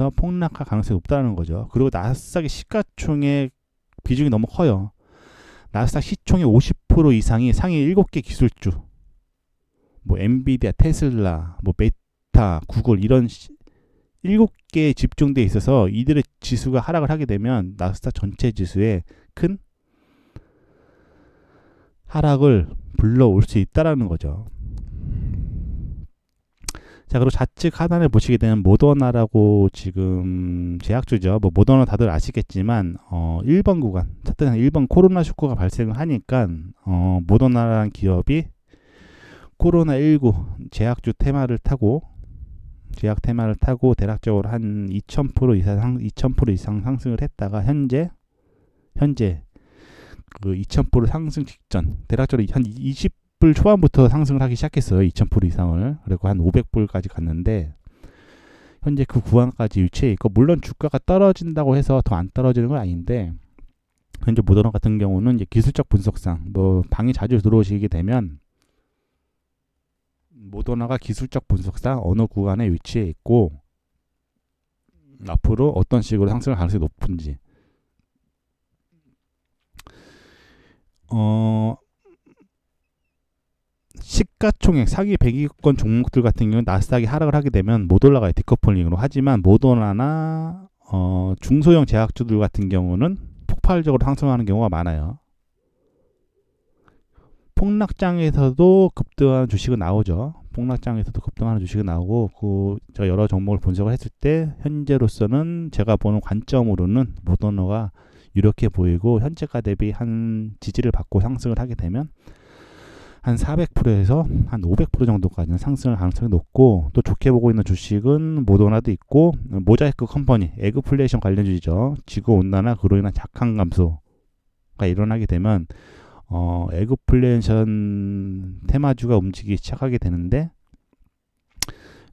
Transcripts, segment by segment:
폭락할 가능성이 높다는 거죠. 그리고 나스닥의 시가총액 비중이 너무 커요. 나스닥 시총의 50% 이상이 상위 7개 기술주, 뭐 엔비디아, 테슬라, 뭐 메타, 구글 이런 7개에 집중돼 있어서 이들의 지수가 하락을 하게 되면 나스닥 전체 지수에 큰 하락을 불러올 수 있다라는 거죠. 자, 그리고 좌측 하단에 보시게 되면 모더나라고 지금 제약주죠. 뭐 모더나 다들 아시겠지만 1번 구간, 차트상 1번 코로나 쇼크가 발생을 하니까 모더나라는 기업이 코로나19 제약주 테마를 타고 대략적으로 한 2000% 이상 상승을 했다가 현재 그 2000% 상승 직전 대략적으로 한 20불 초반부터 상승을 하기 시작했어요. 2000% 이상을. 그리고 한 500불까지 갔는데 현재 그 구간까지 위치해 있고, 물론 주가가 떨어진다고 해서 더 안 떨어지는 건 아닌데, 현재 모더나 같은 경우는 이제 기술적 분석상 뭐 방이 자주 들어오시게 되면 모더나가 기술적 분석상 어느 구간에 위치해 있고 앞으로 어떤 식으로 상승할 가능성이 높은지 시가총액 상위 100위권 종목들 같은 경우는 나스닥이 하락을 하게 되면 못 올라가요. 디커플링으로. 하지만 모더나나 중소형 제약주들 같은 경우는 폭발적으로 상승하는 경우가 많아요. 폭락장에서도 급등하는 주식은 나오죠. 폭락장에서도 급등하는 주식은 나오고, 제가 여러 종목을 분석을 했을 때 현재로서는 제가 보는 관점으로는 모더나가 이렇게 보이고, 현재가 대비 한 지지를 받고 상승을 하게 되면 한 400%에서 한 500% 정도까지는 상승할 가능성이 높고, 또 좋게 보고 있는 주식은 모더나도 있고, 모자이크 컴퍼니, 에그플레이션 관련주죠. 지구온난화 그로 인한 작황 감소가 일어나게 되면 에그플레이션 테마주가 움직이기 시작하게 되는데,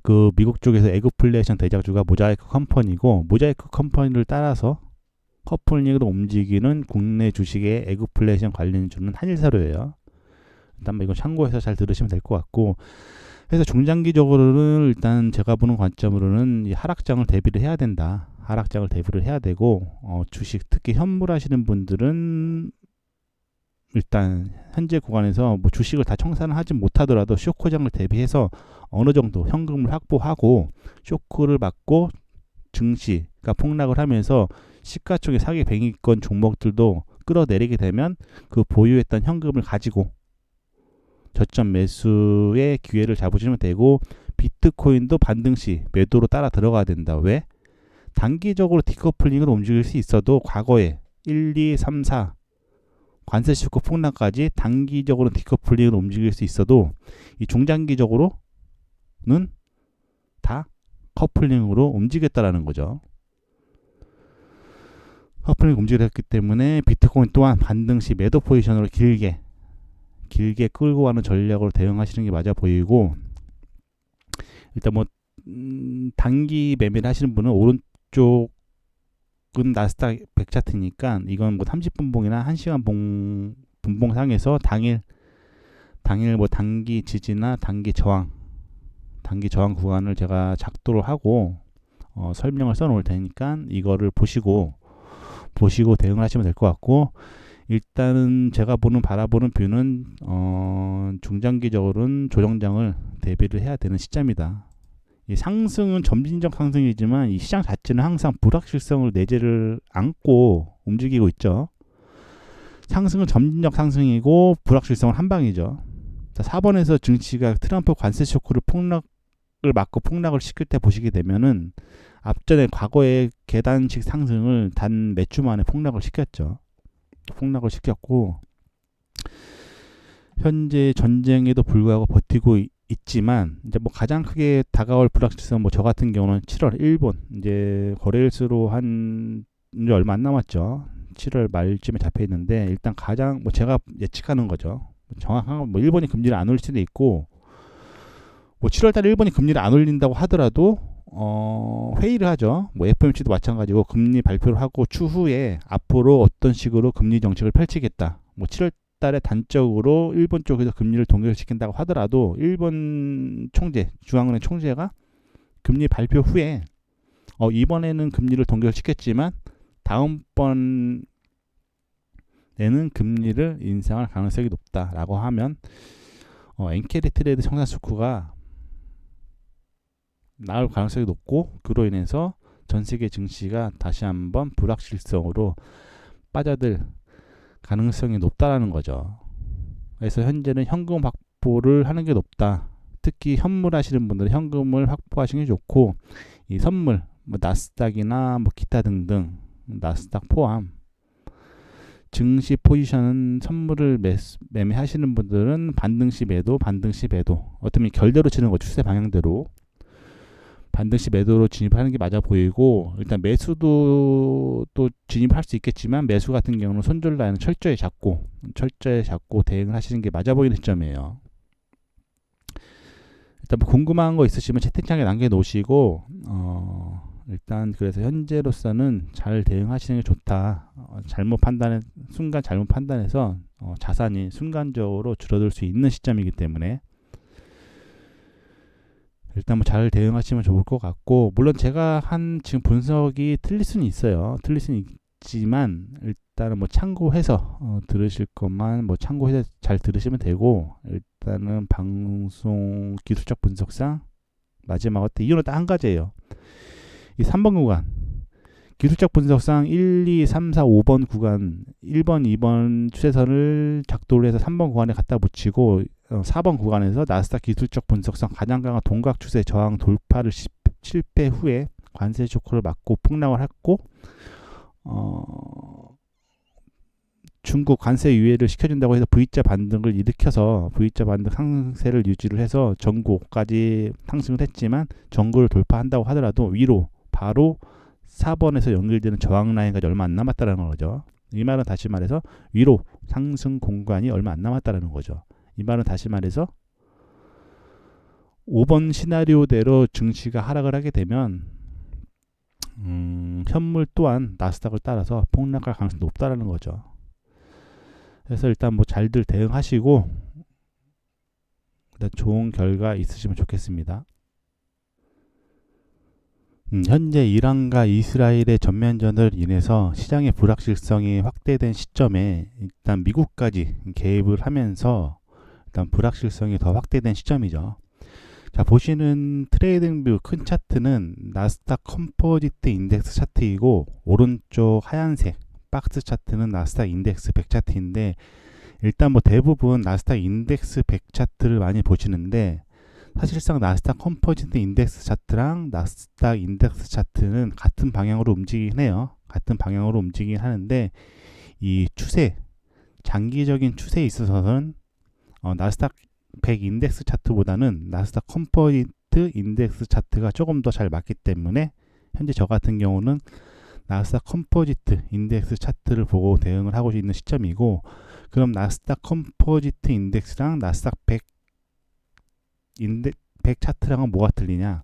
그 미국 쪽에서 에그플레이션 대장주가 모자이크 컴퍼니고, 모자이크 컴퍼니를 따라서 커플링으로 움직이는 국내 주식의 에그플레이션 관련주는 한일사료예요. 일단 뭐 이건 참고해서 잘 들으시면 될 것 같고, 그래서 중장기적으로는 일단 제가 보는 관점으로는 이 하락장을 대비를 해야 된다. 하락장을 대비를 해야 되고, 주식 특히 현물 하시는 분들은 일단 현재 구간에서 뭐 주식을 다 청산을 하지 못하더라도 쇼크장을 대비해서 어느 정도 현금을 확보하고, 쇼크를 받고 증시가 폭락을 하면서 시가총액 상위 100위권 종목들도 끌어내리게 되면 그 보유했던 현금을 가지고 저점 매수의 기회를 잡으시면 되고, 비트코인도 반등 시 매도로 따라 들어가야 된다. 왜? 단기적으로 디커플링으로 움직일 수 있어도 과거에 1, 2, 3, 4 관세 쇼크 폭락까지 단기적으로 디커플링으로 움직일 수 있어도 이 중장기적으로는 다 커플링으로 움직였다라는 거죠. 커플링 움직이를 했기 때문에 비트코인 또한 반등 시 매도 포지션으로 길게 끌고 가는 전략으로 대응하시는 게 맞아 보이고, 일단 뭐 단기 매매를 하시는 분은 오른쪽은 나스닥 100 차트니까 이건 뭐 30분 봉이나 1시간 분봉상에서 당일 뭐 단기 지지나 단기 저항 구간을 제가 작도를 하고 설명을 써 놓을 테니까 이거를 보시고 대응을 하시면 될 것 같고, 일단은 제가 바라보는 뷰는 중장기적으로는 조정장을 대비를 해야 되는 시점이다. 이 상승은 점진적 상승이지만 이 시장 자체는 항상 불확실성을 내재를 안고 움직이고 있죠. 상승은 점진적 상승이고 불확실성은 한방이죠. 자, 4번에서 증시가 트럼프 관세 쇼크를 막고 폭락을 시킬 때 보시게 되면은 앞전에 과거의 계단식 상승을 단 몇 주 만에 폭락을 시켰고, 현재 전쟁에도 불구하고 버티고 있지만, 이제 뭐 가장 크게 다가올 불확실성, 뭐 저 같은 경우는 7월 일본 이제 거래일수로 한 이제 얼마 안 남았죠. 7월 말쯤에 잡혀 있는데, 일단 가장 뭐 제가 예측하는 거죠. 정확한 뭐 일본이 금리를 안 올릴 수도 있고, 뭐 7월달에 일본이 금리를 안 올린다고 하더라도 회의를 하죠. 뭐 FOMC도 마찬가지고 금리 발표를 하고 추후에 앞으로 어떤 식으로 금리 정책을 펼치겠다. 뭐 7월달에 단적으로 일본 쪽에서 금리를 동결시킨다고 하더라도 일본 총재, 중앙은행 총재가 금리 발표 후에 이번에는 금리를 동결시켰지만 다음번에는 금리를 인상할 가능성이 높다라고 하면 엔캐리 트레이드 청산수쿠가 나올 가능성이 높고, 그로 인해서 전 세계 증시가 다시 한번 불확실성으로 빠져들 가능성이 높다라는 거죠. 그래서 현재는 현금 확보를 하는 게 높다. 특히 현물 하시는 분들은 현금을 확보하시는 게 좋고, 이 선물, 나스닥이나 기타 등등, 나스닥 포함 증시 포지션은 선물을 매매하시는 분들은 반등시 매도, 반등시 매도, 어쩌면 결대로 치는 거, 추세 방향대로 반등시 매도로 진입하는 게 맞아 보이고, 일단 매수도 또 진입할 수 있겠지만 매수 같은 경우는 손절 라인을 철저히 잡고 대응을 하시는 게 맞아 보이는 시점이에요. 일단 궁금한 거 있으시면 채팅창에 남겨놓으시고, 일단 그래서 현재로서는 잘 대응하시는 게 좋다. 순간 잘못 판단해서 자산이 순간적으로 줄어들 수 있는 시점이기 때문에 일단 잘 대응하시면 좋을 것 같고, 물론 제가 한 지금 분석이 틀릴 수는 있어요. 틀릴 수는 있지만 일단은 참고해서 들으실 것만 참고해서 잘 들으시면 되고, 일단은 방송 기술적 분석상 마지막으로 이유는 딱 한 가지예요. 이 3번 구간 기술적 분석상 1, 2, 3, 4, 5번 구간 1번, 2번 추세선을 작도를 해서 3번 구간에 갖다 붙이고 4번 구간에서 나스닥 기술적 분석상 가장 강한 동각 추세 저항 돌파를 실패 후에 관세 쇼크를 맞고 폭락을 했고, 중국 관세 유예를 시켜준다고 해서 V자 반등을 일으켜서 V자 반등 상세를 유지를 해서 전고까지 상승을 했지만 전고를 돌파한다고 하더라도 위로 바로 4번에서 연결되는 저항 라인까지 얼마 안 남았다는 거죠. 이 말은 다시 말해서 위로 상승 공간이 얼마 안 남았다는 거죠. 이 말은 다시 말해서 5번 시나리오대로 증시가 하락을 하게 되면 현물 또한 나스닥을 따라서 폭락할 가능성이 높다는 거죠. 그래서 일단 잘들 대응하시고 일단 좋은 결과 있으시면 좋겠습니다. 현재 이란과 이스라엘의 전면전을 인해서 시장의 불확실성이 확대된 시점에 일단 미국까지 개입을 하면서 일단 불확실성이 더 확대된 시점이죠. 자, 보시는 트레이딩뷰 큰 차트는 나스닥 컴포지트 인덱스 차트이고, 오른쪽 하얀색 박스 차트는 나스닥 인덱스 100 차트인데, 일단 대부분 나스닥 인덱스 100 차트를 많이 보시는데, 사실상 나스닥 컴포지트 인덱스 차트랑 나스닥 인덱스 차트는 같은 방향으로 움직이긴 해요. 같은 방향으로 움직이긴 하는데, 이 장기적인 추세에 있어서는 나스닥 100 인덱스 차트보다는 나스닥 컴포지트 인덱스 차트가 조금 더 잘 맞기 때문에 현재 저 같은 경우는 나스닥 컴포지트 인덱스 차트를 보고 대응을 하고 있는 시점이고, 그럼 나스닥 컴포지트 인덱스랑 나스닥 100 차트랑은 뭐가 틀리냐?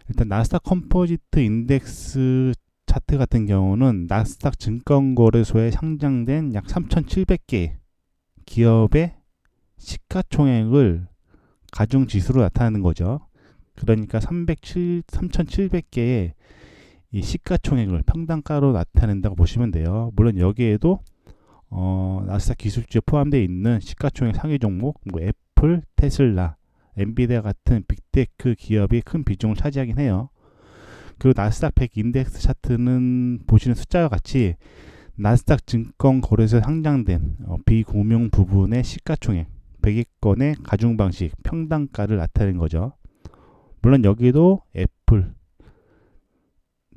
일단 나스닥 컴포지트 인덱스 차트 같은 경우는 나스닥 증권거래소에 상장된 약 3,700개 기업의 시가총액을 가중지수로 나타내는 거죠. 그러니까 3,700개의 이 시가총액을 평단가로 나타낸다고 보시면 돼요. 물론 여기에도 나스닥 기술주에 포함되어 있는 시가총액 상위 종목, 애플, 테슬라, 엔비디아 같은 빅테크 기업이 큰 비중을 차지하긴 해요. 그리고 나스닥 100 인덱스 차트는 보시는 숫자와 같이 나스닥 증권거래소에 상장된 비공용 부분의 시가총액 100위권의 가중방식 평단가를 나타낸 거죠. 물론 여기도 애플,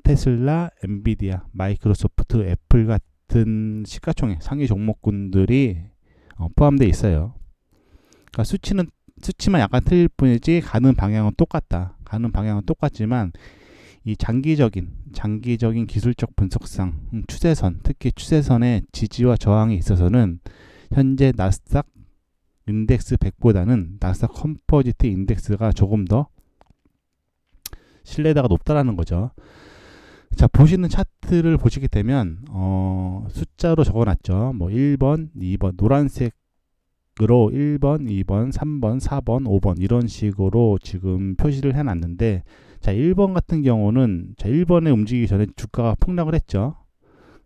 테슬라, 엔비디아, 마이크로소프트, 애플 같은 시가총액 상위 종목군들이 포함되어 있어요. 그러니까 수치만 약간 틀릴 뿐이지 가는 방향은 똑같다. 가는 방향은 똑같지만 이 장기적인 기술적 분석상 추세선, 특히 추세선의 지지와 저항에 있어서는 현재 나스닥 인덱스 100보다는 나스닥 컴포지트 인덱스가 조금 더 신뢰도가 높다라는 거죠. 자, 보시는 차트를 보시게 되면 숫자로 적어놨죠. 1번, 2번 노란색으로 1번, 2번, 3번, 4번, 5번 이런 식으로 지금 표시를 해놨는데, 자, 1번 같은 경우는, 자, 1번에 움직이기 전에 주가가 폭락을 했죠.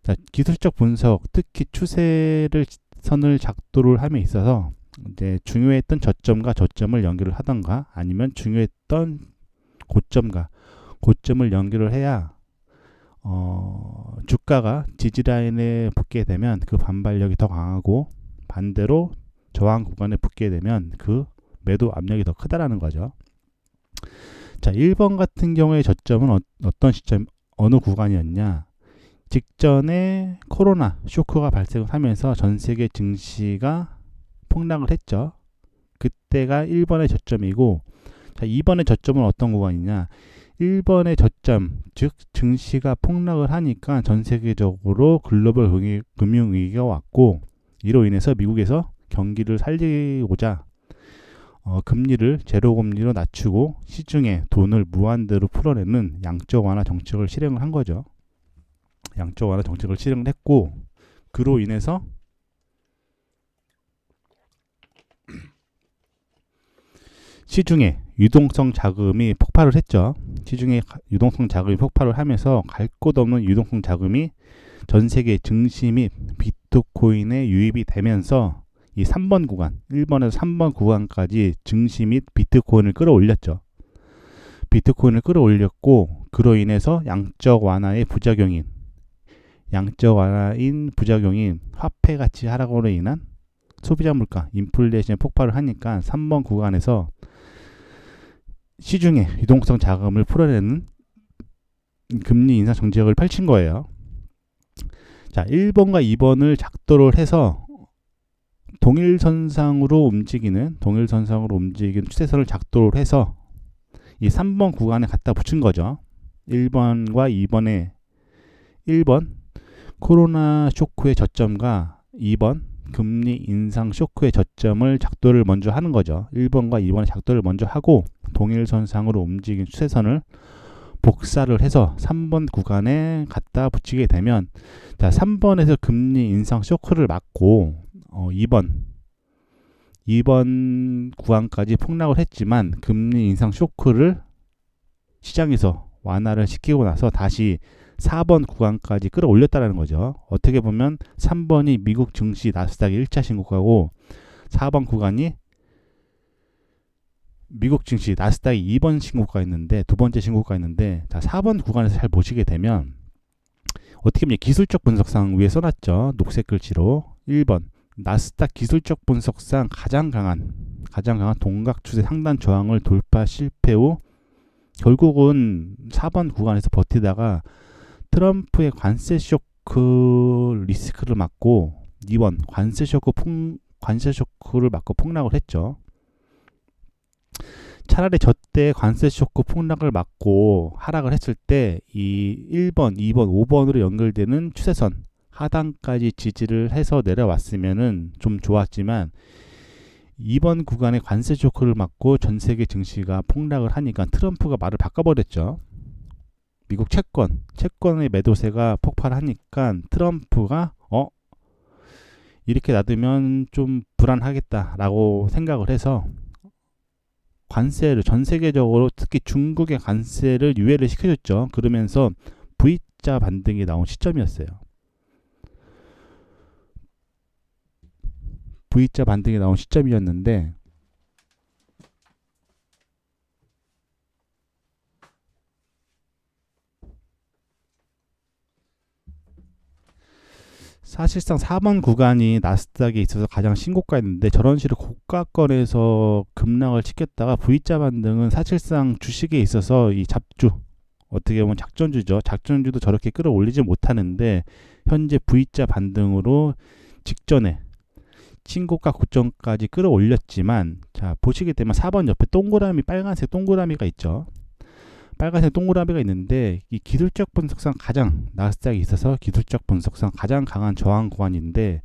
자, 기술적 분석, 특히 추세를 선을 작도를 함에 있어서 이제 중요했던 저점과 저점을 연결을 하던가, 아니면 중요했던 고점과 고점을 연결을 해야 주가가 지지라인에 붙게 되면 그 반발력이 더 강하고, 반대로 저항 구간에 붙게 되면 그 매도 압력이 더 크다라는 거죠. 자, 1번 같은 경우의 저점은 어떤 시점, 어느 구간이었냐? 직전에 코로나 쇼크가 발생을 하면서 전 세계 증시가 폭락을 했죠. 그때가 1번의 저점이고, 자, 2번의 저점은 어떤 구간이냐? 1번의 저점, 즉 증시가 폭락을 하니까 전 세계적으로 글로벌 금융위기가 왔고, 이로 인해서 미국에서 경기를 살리고자 금리를 제로금리로 낮추고 시중에 돈을 무한대로 풀어내는 양적 완화 정책을 실행을 한 거죠. 양적 완화 정책을 실행을 했고, 그로 인해서 시중에 유동성 자금이 폭발을 했죠. 시중에 유동성 자금이 폭발을 하면서 갈 곳 없는 유동성 자금이 전 세계 증시 및 비트코인에 유입이 되면서 이 3번 구간, 1번에서 3번 구간까지 증시 및 비트코인을 끌어올렸죠. 비트코인을 끌어올렸고, 그로 인해서 양적 완화인 화폐 가치 하락으로 인한 소비자 물가, 인플레이션이 폭발을 하니까 3번 구간에서 시중에 유동성 자금을 풀어내는 금리 인상 정책을 펼친 거예요. 자, 1번과 2번을 작도를 해서 동일선상으로 움직이는 추세선을 작도를 해서 이 3번 구간에 갖다 붙인 거죠. 1번과 2번에 1번 코로나 쇼크의 저점과 2번 금리 인상 쇼크의 저점을 작도를 먼저 하는 거죠. 1번과 2번의 작도를 먼저 하고 동일선상으로 움직인 추세선을 복사를 해서 3번 구간에 갖다 붙이게 되면, 자, 3번에서 금리 인상 쇼크를 맞고 2번 구간까지 폭락을 했지만 금리 인상 쇼크를 시장에서 완화를 시키고 나서 다시 4번 구간까지 끌어올렸다는 거죠. 어떻게 보면 3번이 미국 증시 나스닥 1차 신고가고 4번 구간이 미국 증시 나스닥이 2번 신고가 있는데, 두 번째 신고가 있는데, 자, 4번 구간에서 잘 보시게 되면 어떻게 보면 기술적 분석상 위에 써놨죠. 녹색 글씨로 1번 나스닥 기술적 분석상 가장 강한 동각 추세 상단 저항을 돌파 실패 후 결국은 4번 구간에서 버티다가 트럼프의 관세 쇼크 리스크를 맞고 2번 관세 쇼크를 맞고 폭락을 했죠. 차라리 저때 관세 쇼크 폭락을 맞고 하락을 했을 때 이 1번, 2번, 5번으로 연결되는 추세선 하단까지 지지를 해서 내려왔으면은 좀 좋았지만, 2번 구간에 관세 쇼크를 맞고 전 세계 증시가 폭락을 하니까 트럼프가 말을 바꿔버렸죠. 미국 채권의 매도세가 폭발하니까 트럼프가 이렇게 놔두면 좀 불안하겠다라고 생각을 해서 관세를 전 세계적으로 특히 중국의 관세를 유예를 시켜줬죠. 그러면서 V자 반등이 나온 시점이었어요. V자 반등이 나온 시점이었는데, 사실상 4번 구간이 나스닥에 있어서 가장 신고가였는데, 저런 식으로 고가권에서 급락을 시켰다가 V자 반등은 사실상 주식에 있어서 이 잡주, 어떻게 보면 작전주죠. 작전주도 저렇게 끌어올리지 못하는데 현재 V자 반등으로 직전에 신고가 고점까지 끌어올렸지만, 자, 보시게 되면 4번 옆에 빨간색 동그라미가 있죠. 빨간색 동그라미가 있는데, 이 기술적 분석상 나스닥에 있어서 기술적 분석상 가장 강한 저항 구간인데,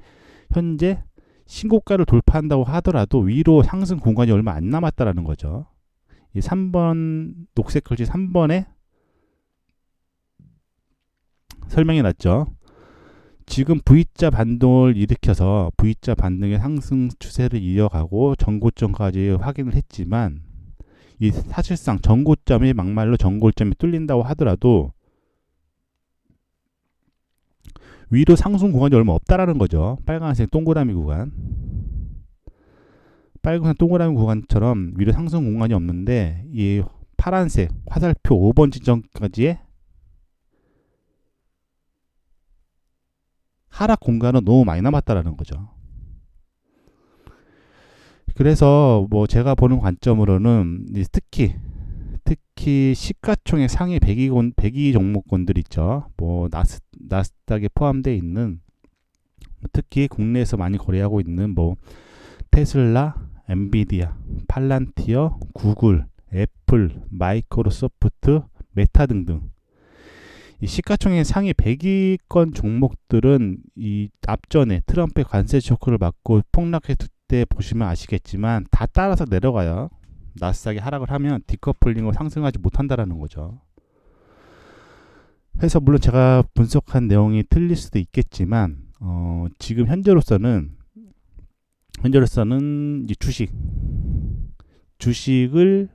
현재 신고가를 돌파한다고 하더라도 위로 상승 공간이 얼마 안 남았다라는 거죠. 이 3번 녹색 글씨 3번에 설명이 났죠. 지금 V자 반등을 일으켜서 V자 반등의 상승 추세를 이어가고 전고점까지 확인을 했지만, 이 사실상 전고점이 막말로 전고점이 뚫린다고 하더라도 위로 상승 구간이 얼마 없다라는 거죠. 빨간색 동그라미 구간. 빨간색 동그라미 구간처럼 위로 상승 공간이 없는데 이 파란색 화살표 5번 지점까지의 하락 공간은 너무 많이 남았다라는 거죠. 그래서 뭐 제가 보는 관점으로는 특히 시가총액 상위 100위 종목군들 있죠. 뭐 나스닥에 포함되어 있는 특히 국내에서 많이 거래하고 있는 뭐 테슬라, 엔비디아, 팔란티어, 구글, 애플, 마이크로소프트, 메타 등등 이 시가총액 상위 100위권 종목들은 이 앞전에 트럼프의 관세 쇼크를 받고 폭락했을 때 보시면 아시겠지만 다 따라서 내려가요. 나스닥이 하락을 하면 디커플링으로 상승하지 못한다라는 거죠. 그래서 물론 제가 분석한 내용이 틀릴 수도 있겠지만 지금 현재로서는 이 주식의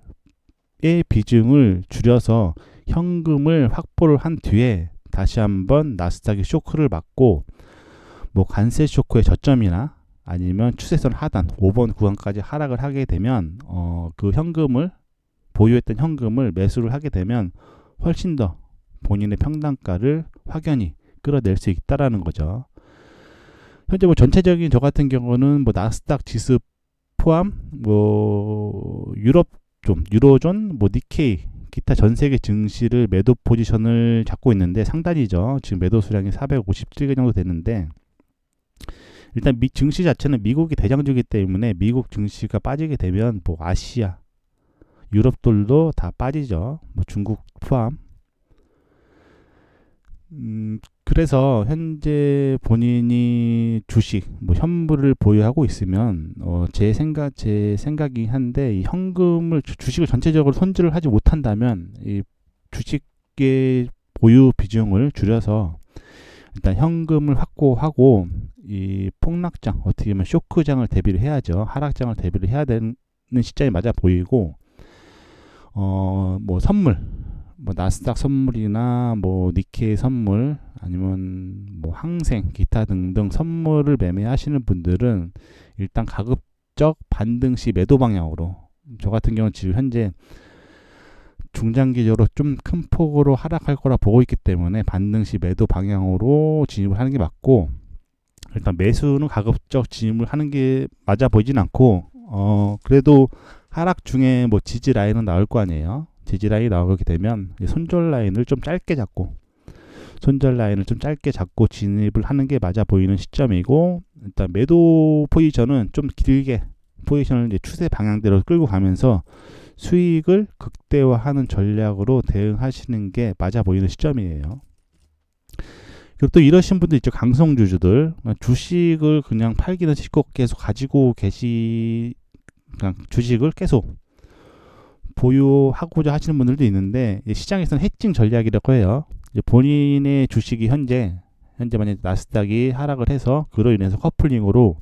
비중을 줄여서 현금을 확보를 한 뒤에 다시 한번 나스닥이 쇼크를 받고 뭐 관세 쇼크의 저점이나 아니면 추세선 하단 5번 구간까지 하락을 하게 되면 그 현금을 보유했던 현금을 매수를 하게 되면 훨씬 더 본인의 평단가를 확연히 끌어낼 수 있다라는 거죠. 현재 뭐 전체적인 저 같은 경우는 뭐 나스닥 지수 포함 뭐 유로존 뭐 니케이 기타 전 세계 증시를 매도 포지션을 잡고 있는데 상단이죠. 지금 매도 수량이 457개 정도 되는데 일단 증시 자체는 미국이 대장주이기 때문에 미국 증시가 빠지게 되면 뭐 아시아, 유럽들도 다 빠지죠. 뭐 중국 포함. 그래서 현재 본인이 주식, 뭐 현물을 보유하고 있으면 제 생각이 한데 이 주식을 전체적으로 손질을 하지 못한다면 이 주식의 보유 비중을 줄여서 일단 현금을 확보하고 이 폭락장 어떻게 보면 쇼크장을 대비를 해야죠. 하락장을 대비를 해야 되는 시점이 맞아 보이고 뭐 선물 뭐 나스닥 선물이나 뭐 니케이 선물 아니면 뭐 항생 기타 등등 선물을 매매하시는 분들은 일단 가급적 반등시 매도 방향으로 저 같은 경우는 지금 현재 중장기적으로 좀 큰 폭으로 하락할 거라 보고 있기 때문에 반등시 매도 방향으로 진입을 하는 게 맞고 일단 매수는 가급적 진입을 하는 게 맞아 보이진 않고 그래도 하락 중에 뭐 지지 라인은 나올 거 아니에요. 지지 라인이 나오게 되면 손절 라인을 좀 짧게 잡고 진입을 하는 게 맞아 보이는 시점이고 일단 매도 포지션은 좀 길게 포지션을 이제 추세 방향대로 끌고 가면서 수익을 극대화하는 전략으로 대응하시는 게 맞아 보이는 시점이에요. 그리고 또 이러신 분들 있죠. 강성주주들 주식을 그냥 팔기는 쉽고 계속 가지고 그냥 주식을 계속 보유하고자 하시는 분들도 있는데 시장에서는 해칭 전략이라고 해요. 이제 본인의 주식이 현재 만약에 나스닥이 하락을 해서 그로 인해서 커플링으로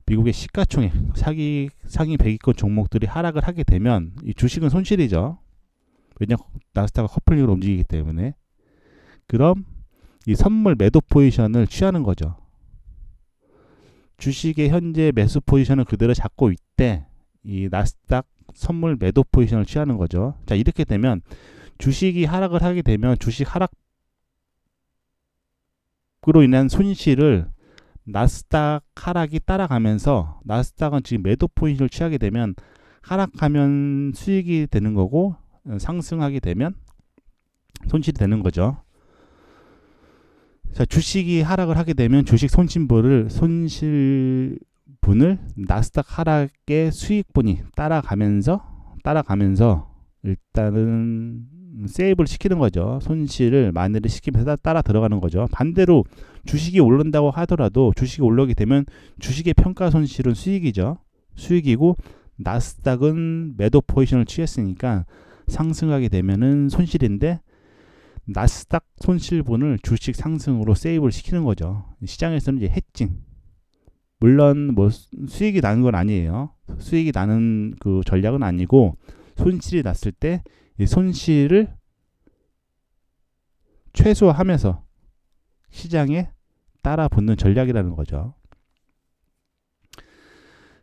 미국의 시가총액 상위 100위권 종목들이 하락을 하게 되면 이 주식은 손실이죠. 왜냐하면 나스닥과 커플링으로 움직이기 때문에. 그럼 이 선물 매도 포지션을 취하는 거죠. 주식의 현재 매수 포지션을 그대로 잡고 있대 이 나스닥 선물 매도 포지션을 취하는 거죠. 자, 이렇게 되면 주식이 하락을 하게 되면 주식 하락으로 인한 손실을 나스닥 하락이 따라가면서 나스닥은 지금 매도 포지션을 취하게 되면 하락하면 수익이 되는 거고 상승하게 되면 손실이 되는 거죠. 자, 주식이 하락을 하게 되면 주식 손실분을 나스닥 하락의 수익분이 따라가면서 일단은 세이브를 시키는 거죠. 손실을 만회를 시키면서 따라 들어가는 거죠. 반대로 주식이 오른다고 하더라도 주식이 올라오게 되면 주식의 평가 손실은 수익이죠. 수익이고 나스닥은 매도 포지션을 취했으니까 상승하게 되면은 손실인데 나스닥 손실분을 주식 상승으로 세이브를 시키는 거죠. 시장에서는 이제 해칭. 물론 뭐 수익이 나는 건 아니에요. 수익이 나는 그 전략은 아니고 손실이 났을 때 이 손실을 최소화하면서 시장에 따라 붙는 전략이라는 거죠.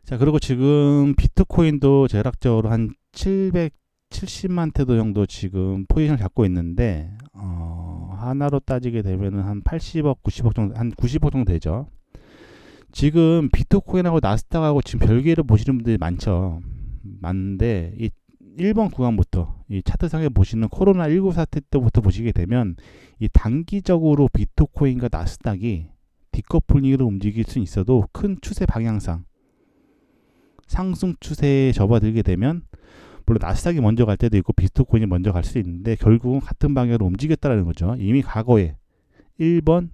자, 그리고 지금 비트코인도 대략적으로 한 770만 태도 정도 지금 포지션을 잡고 있는데 하나로 따지게 되면은 한 80억, 90억 정도, 한 90억 정도 되죠. 지금 비트코인하고 나스닥하고 지금 별개로 보시는 분들이 많은데 이 1번 구간부터 이 차트상에 보시는 코로나19 사태 때부터 보시게 되면 이 단기적으로 비트코인과 나스닥이 디커플링으로 움직일 수 있어도 큰 추세 방향상 상승 추세에 접어들게 되면 물론 나스닥이 먼저 갈 때도 있고 비트코인이 먼저 갈 수 있는데 결국은 같은 방향으로 움직였다는 거죠. 이미 과거에 1번,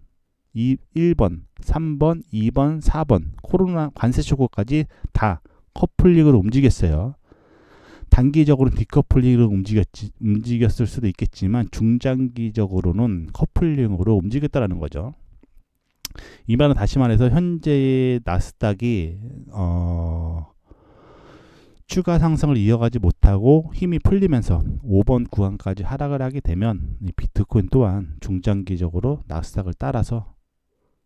1번, 3번, 2번, 4번 코로나 관세 쇼크까지 다 커플링으로 움직였어요. 단기적으로는 디커플링으로 움직였을 수도 있겠지만 중장기적으로는 커플링으로 움직였다는 거죠. 이 말은 다시 말해서 현재의 나스닥이 추가 상승을 이어가지 못하고 힘이 풀리면서 5번 구간까지 하락을 하게 되면 이 비트코인 또한 중장기적으로 나스닥을 따라서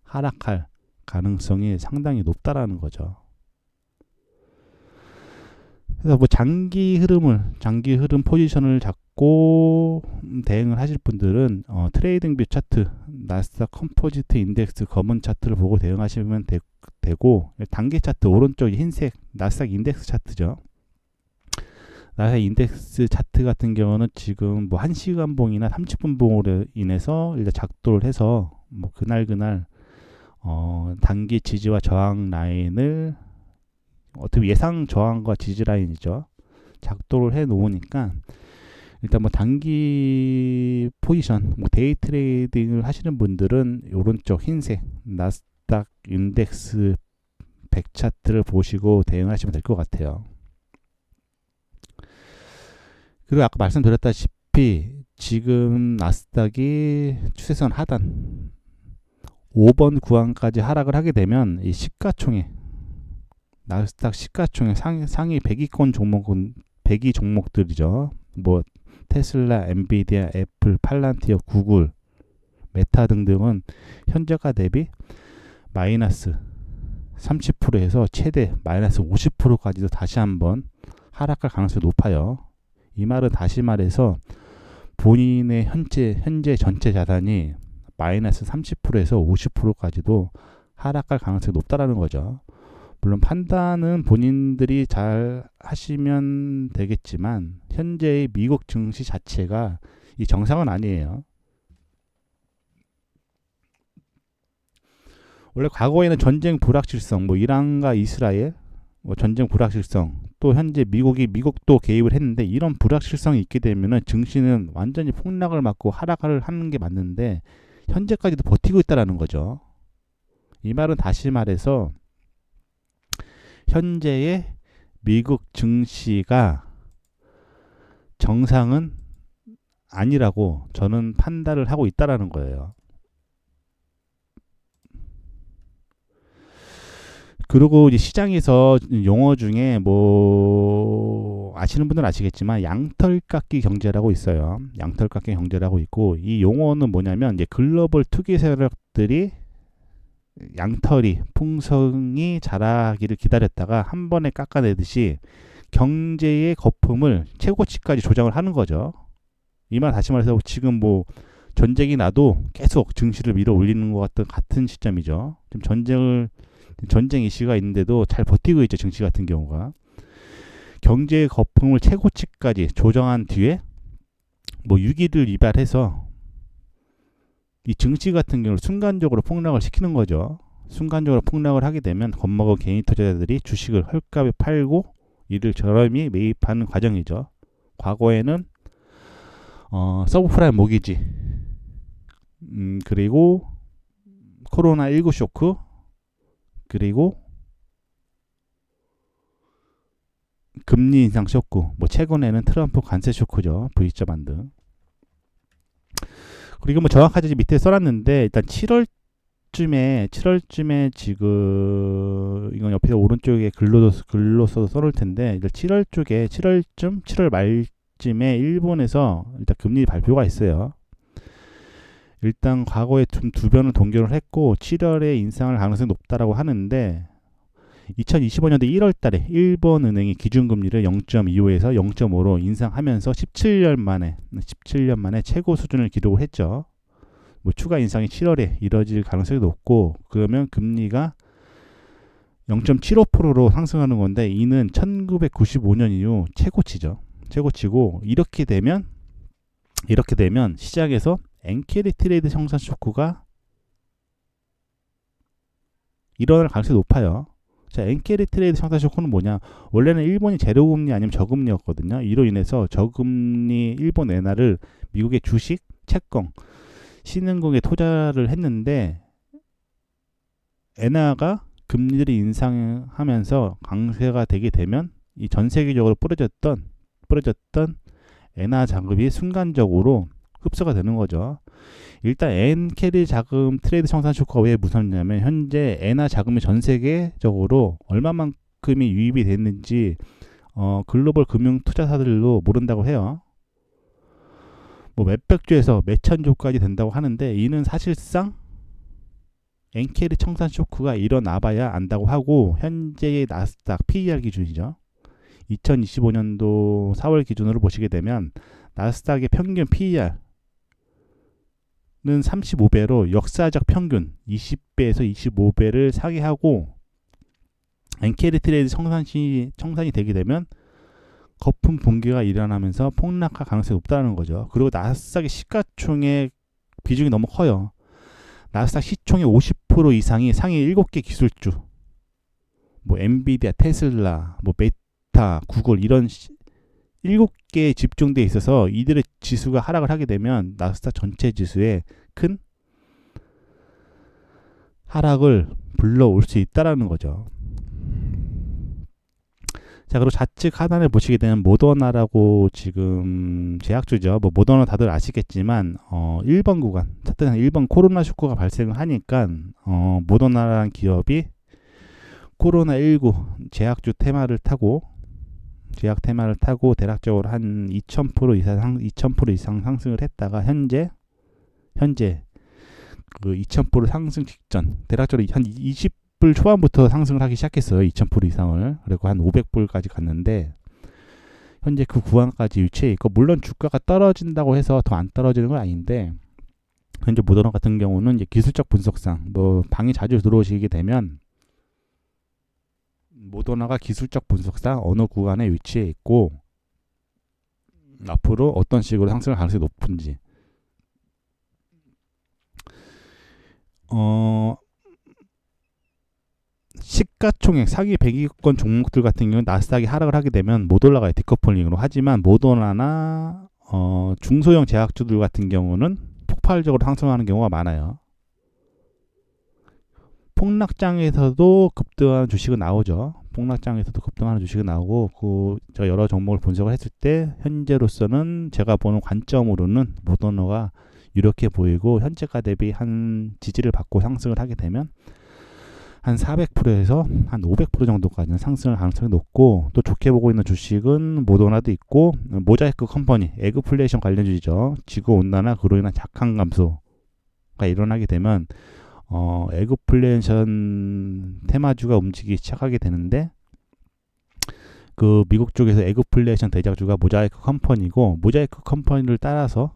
하락할 가능성이 상당히 높다라는 거죠. 그래서 뭐 장기 흐름 포지션을 잡고 대응을 하실 분들은 트레이딩뷰 차트, 나스닥 컴포지트 인덱스 검은 차트를 보고 대응하시면 되고 단기 차트 오른쪽 흰색 나스닥 인덱스 차트죠. 나스닥 인덱스 차트 같은 경우는 지금 뭐 1시간 봉이나 30분 봉으로 인해서 일단 작동을 해서 뭐 그날 단기 지지와 저항 라인을 어떻게 예상 저항과 지지 라인이죠. 작동을 해 놓으니까 일단 뭐 단기 포지션, 뭐 데이 트레이딩을 하시는 분들은 오른쪽 흰색 나스닥 인덱스 100 차트를 보시고 대응하시면 될 것 같아요. 그리고 아까 말씀드렸다시피 지금 나스닥이 추세선 하단 5번 구간까지 하락을 하게 되면 이 시가총액 나스닥 시가총액 상위 100위권 종목은 100위 종목들이죠. 뭐 테슬라, 엔비디아, 애플, 팔란티어, 구글, 메타 등등은 현재가 대비 마이너스 30%에서 최대 마이너스 50%까지도 다시 한번 하락할 가능성이 높아요. 이 말은 다시 말해서 본인의 현재 전체 자산이 마이너스 30%에서 50%까지도 하락할 가능성이 높다라는 거죠. 물론 판단은 본인들이 잘 하시면 되겠지만 현재의 미국 증시 자체가 이 정상은 아니에요. 원래 과거에는 전쟁 불확실성, 뭐 이란과 이스라엘 뭐 전쟁 불확실성, 또 현재 미국도 개입을 했는데 이런 불확실성이 있게 되면은 증시는 완전히 폭락을 맞고 하락을 하는 게 맞는데 현재까지도 버티고 있다라는 거죠. 이 말은 다시 말해서 현재의 미국 증시가 정상은 아니라고 저는 판단을 하고 있다라는 거예요. 그리고 이제 시장에서 용어 중에 뭐 아시는 분들은 아시겠지만 양털깎기 경제라고 있어요. 양털깎기 경제라고 있고 이 용어는 뭐냐면 이제 글로벌 투기 세력들이 양털이 풍성이 자라기를 기다렸다가 한 번에 깎아내듯이 경제의 거품을 최고치까지 조정을 하는 거죠. 이 말 다시 말해서 지금 뭐 전쟁이 나도 계속 증시를 밀어 올리는 것 같은 시점이죠. 지금 전쟁 이슈가 있는데도 잘 버티고 있죠. 증시 같은 경우가 경제의 거품을 최고치까지 조정한 뒤에 뭐 유기를 유발해서 이 증시 같은 경우는 순간적으로 폭락을 시키는 거죠. 순간적으로 폭락을 하게 되면 겁먹은 개인 투자자들이 주식을 헐값에 팔고 이를 저렴이 매입하는 과정이죠. 과거에는 서브프라임 모기지, 그리고 코로나19 쇼크, 그리고 금리 인상 쇼크, 뭐 최근에는 트럼프 관세 쇼크죠. V자 반등. 그리고 뭐 정확하게 밑에 써놨는데 일단 7월 7월쯤에 지금 이건 옆에 오른쪽에 글로 써서 써놓을 텐데 7월 쪽에 7월 말쯤에 일본에서 일단 금리 발표가 있어요. 일단 과거에 두 변은 동결을 했고 7월에 인상할 가능성이 높다라고 하는데 2025년도 1월 달에 일본 은행이 기준금리를 0.25에서 0.5로 인상하면서 17년 만에 최고 수준을 기록을 했죠. 뭐 추가 인상이 7월에 이뤄질 가능성이 높고 그러면 금리가 0.75%로 상승하는 건데 이는 1995년 이후 최고치고 이렇게 되면 시장에서 엔캐리 트레이드 청산 쇼크가 일어날 가능성이 높아요. 자, 엔캐리 트레이드 청산 쇼크는 뭐냐? 원래는 일본이 제로금리 아니면 저금리였거든요. 이로 인해서 저금리 일본 엔화를 미국의 주식, 채권, 신흥국에 투자를 했는데 엔화가 금리들이 인상하면서 강세가 되게 되면 이 전 세계적으로 뿌려졌던 엔화 자금이 순간적으로 흡수가 되는 거죠. 일단 엔캐리 자금 트레이드 청산 쇼크가 왜 무섭냐면 현재 엔화 자금이 전 세계적으로 얼마만큼이 유입이 됐는지 글로벌 금융 투자사들도 모른다고 해요. 뭐 몇백조에서 몇천조까지 된다고 하는데 이는 사실상 엔캐리 청산 쇼크가 일어나봐야 안다고 하고 현재의 나스닥 PER 기준이죠. 2025년도 4월 기준으로 보시게 되면 나스닥의 평균 PER는 35배로 역사적 평균 20배에서 25배를 상회하고 엔캐리 트레이드 청산이 되게 되면 거품 붕괴가 일어나면서 폭락할 가능성이 높다는 거죠. 그리고 나스닥의 시가총액 비중이 너무 커요. 나스닥 시총의 50% 이상이 상위 7개 기술주, 뭐 엔비디아, 테슬라, 뭐 메타, 구글 이런 7개에 집중돼 있어서 이들의 지수가 하락을 하게 되면 나스닥 전체 지수에 큰 하락을 불러올 수 있다라는 거죠. 자, 그리고 좌측 하단을 보시게 되면 모더나라고 지금 제약주죠. 뭐 모더나 다들 아시겠지만 1번 구간, 차트상 1번 코로나 쇼크가 발생을 하니까 모더나라는 기업이 코로나19 제약주 테마를 타고 대략적으로 한 2000% 이상 상승을 했다가 현재 그 2000% 상승 직전 대략적으로 한 20불 초반부터 상승을 하기 시작했어요. 2000% 이상을. 그리고 한 500불까지 갔는데 현재 그 구간까지 위치해 있고 물론 주가가 떨어진다고 해서 더 안 떨어지는 건 아닌데 현재 모더나 같은 경우는 이제 기술적 분석상 뭐 방에 자주 들어오시게 되면 모더나가 기술적 분석상 어느 구간에 위치해 있고 앞으로 어떤 식으로 상승할 가능성이 높은지 시가총액 상위 100위권 종목들 같은 경우는 나스닥이 하락을 하게 되면 못 올라가요. 디커플링으로. 하지만 모더나나 중소형 제약주들 같은 경우는 폭발적으로 상승하는 경우가 많아요. 폭락장에서도 급등하는 주식은 나오죠. 제가 여러 종목을 분석을 했을 때 현재로서는 제가 보는 관점으로는 모더나가 이렇게 보이고 현재가 대비 한 지지를 받고 상승을 하게 되면 한 400%에서 한 500% 정도까지는 상승할 가능성이 높고 또 좋게 보고 있는 주식은 모더나도 있고 모자이크 컴퍼니, 에그플레이션 관련주죠. 지구온난화 그로 인한 작황 감소가 일어나게 되면 에그플레이션 테마주가 움직이기 시작하게 되는데 그 미국 쪽에서 에그플레이션 대장주가 모자이크 컴퍼니고 모자이크 컴퍼니를 따라서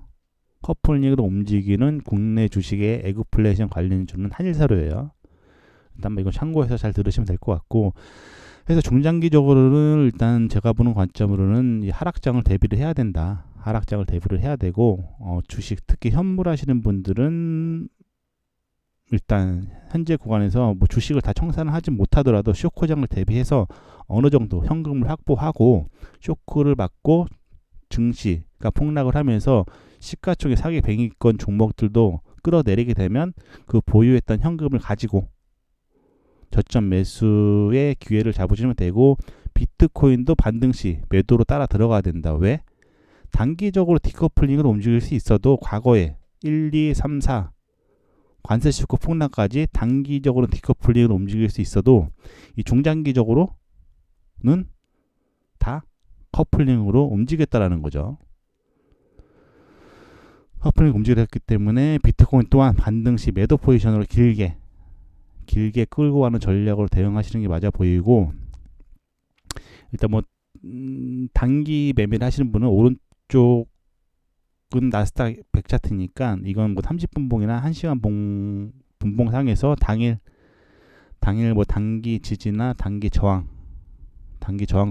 커플링으로 움직이는 국내 주식의 에그플레이션 관련주는 한일사료예요. 일단 이건 참고해서 잘 들으시면 될 것 같고 그래서 중장기적으로는 일단 제가 보는 관점으로는 이 하락장을 대비를 해야 된다. 하락장을 대비를 해야 되고 주식 특히 현물 하시는 분들은 일단 현재 구간에서 뭐 주식을 다 청산을 하지 못하더라도 쇼크장을 대비해서 어느 정도 현금을 확보하고 쇼크를 받고 증시가 폭락을 하면서 시가총액 상위 100위권 종목들도 끌어내리게 되면 그 보유했던 현금을 가지고 저점 매수의 기회를 잡으시면 되고 비트코인도 반등 시 매도로 따라 들어가야 된다. 왜? 단기적으로 디커플링으로 움직일 수 있어도 과거에 1, 2, 3, 4 관세 쇼크 폭락까지 단기적으로 디커플링으로 움직일 수 있어도 이 중장기적으로는 다 커플링으로 움직였다라는 거죠. 커플링 움직이려 했기 때문에 비트코인 또한 반등 시 매도 포지션으로 길게 끌고 가는 전략으로 대응하시는 게 맞아 보이고, 일단 뭐 단기 매매를 하시는 분은 오른쪽은 나스닥 100 차트니까 이건 뭐 30분봉이나 1시간 분봉상에서 당일 뭐 단기 지지나 단기 저항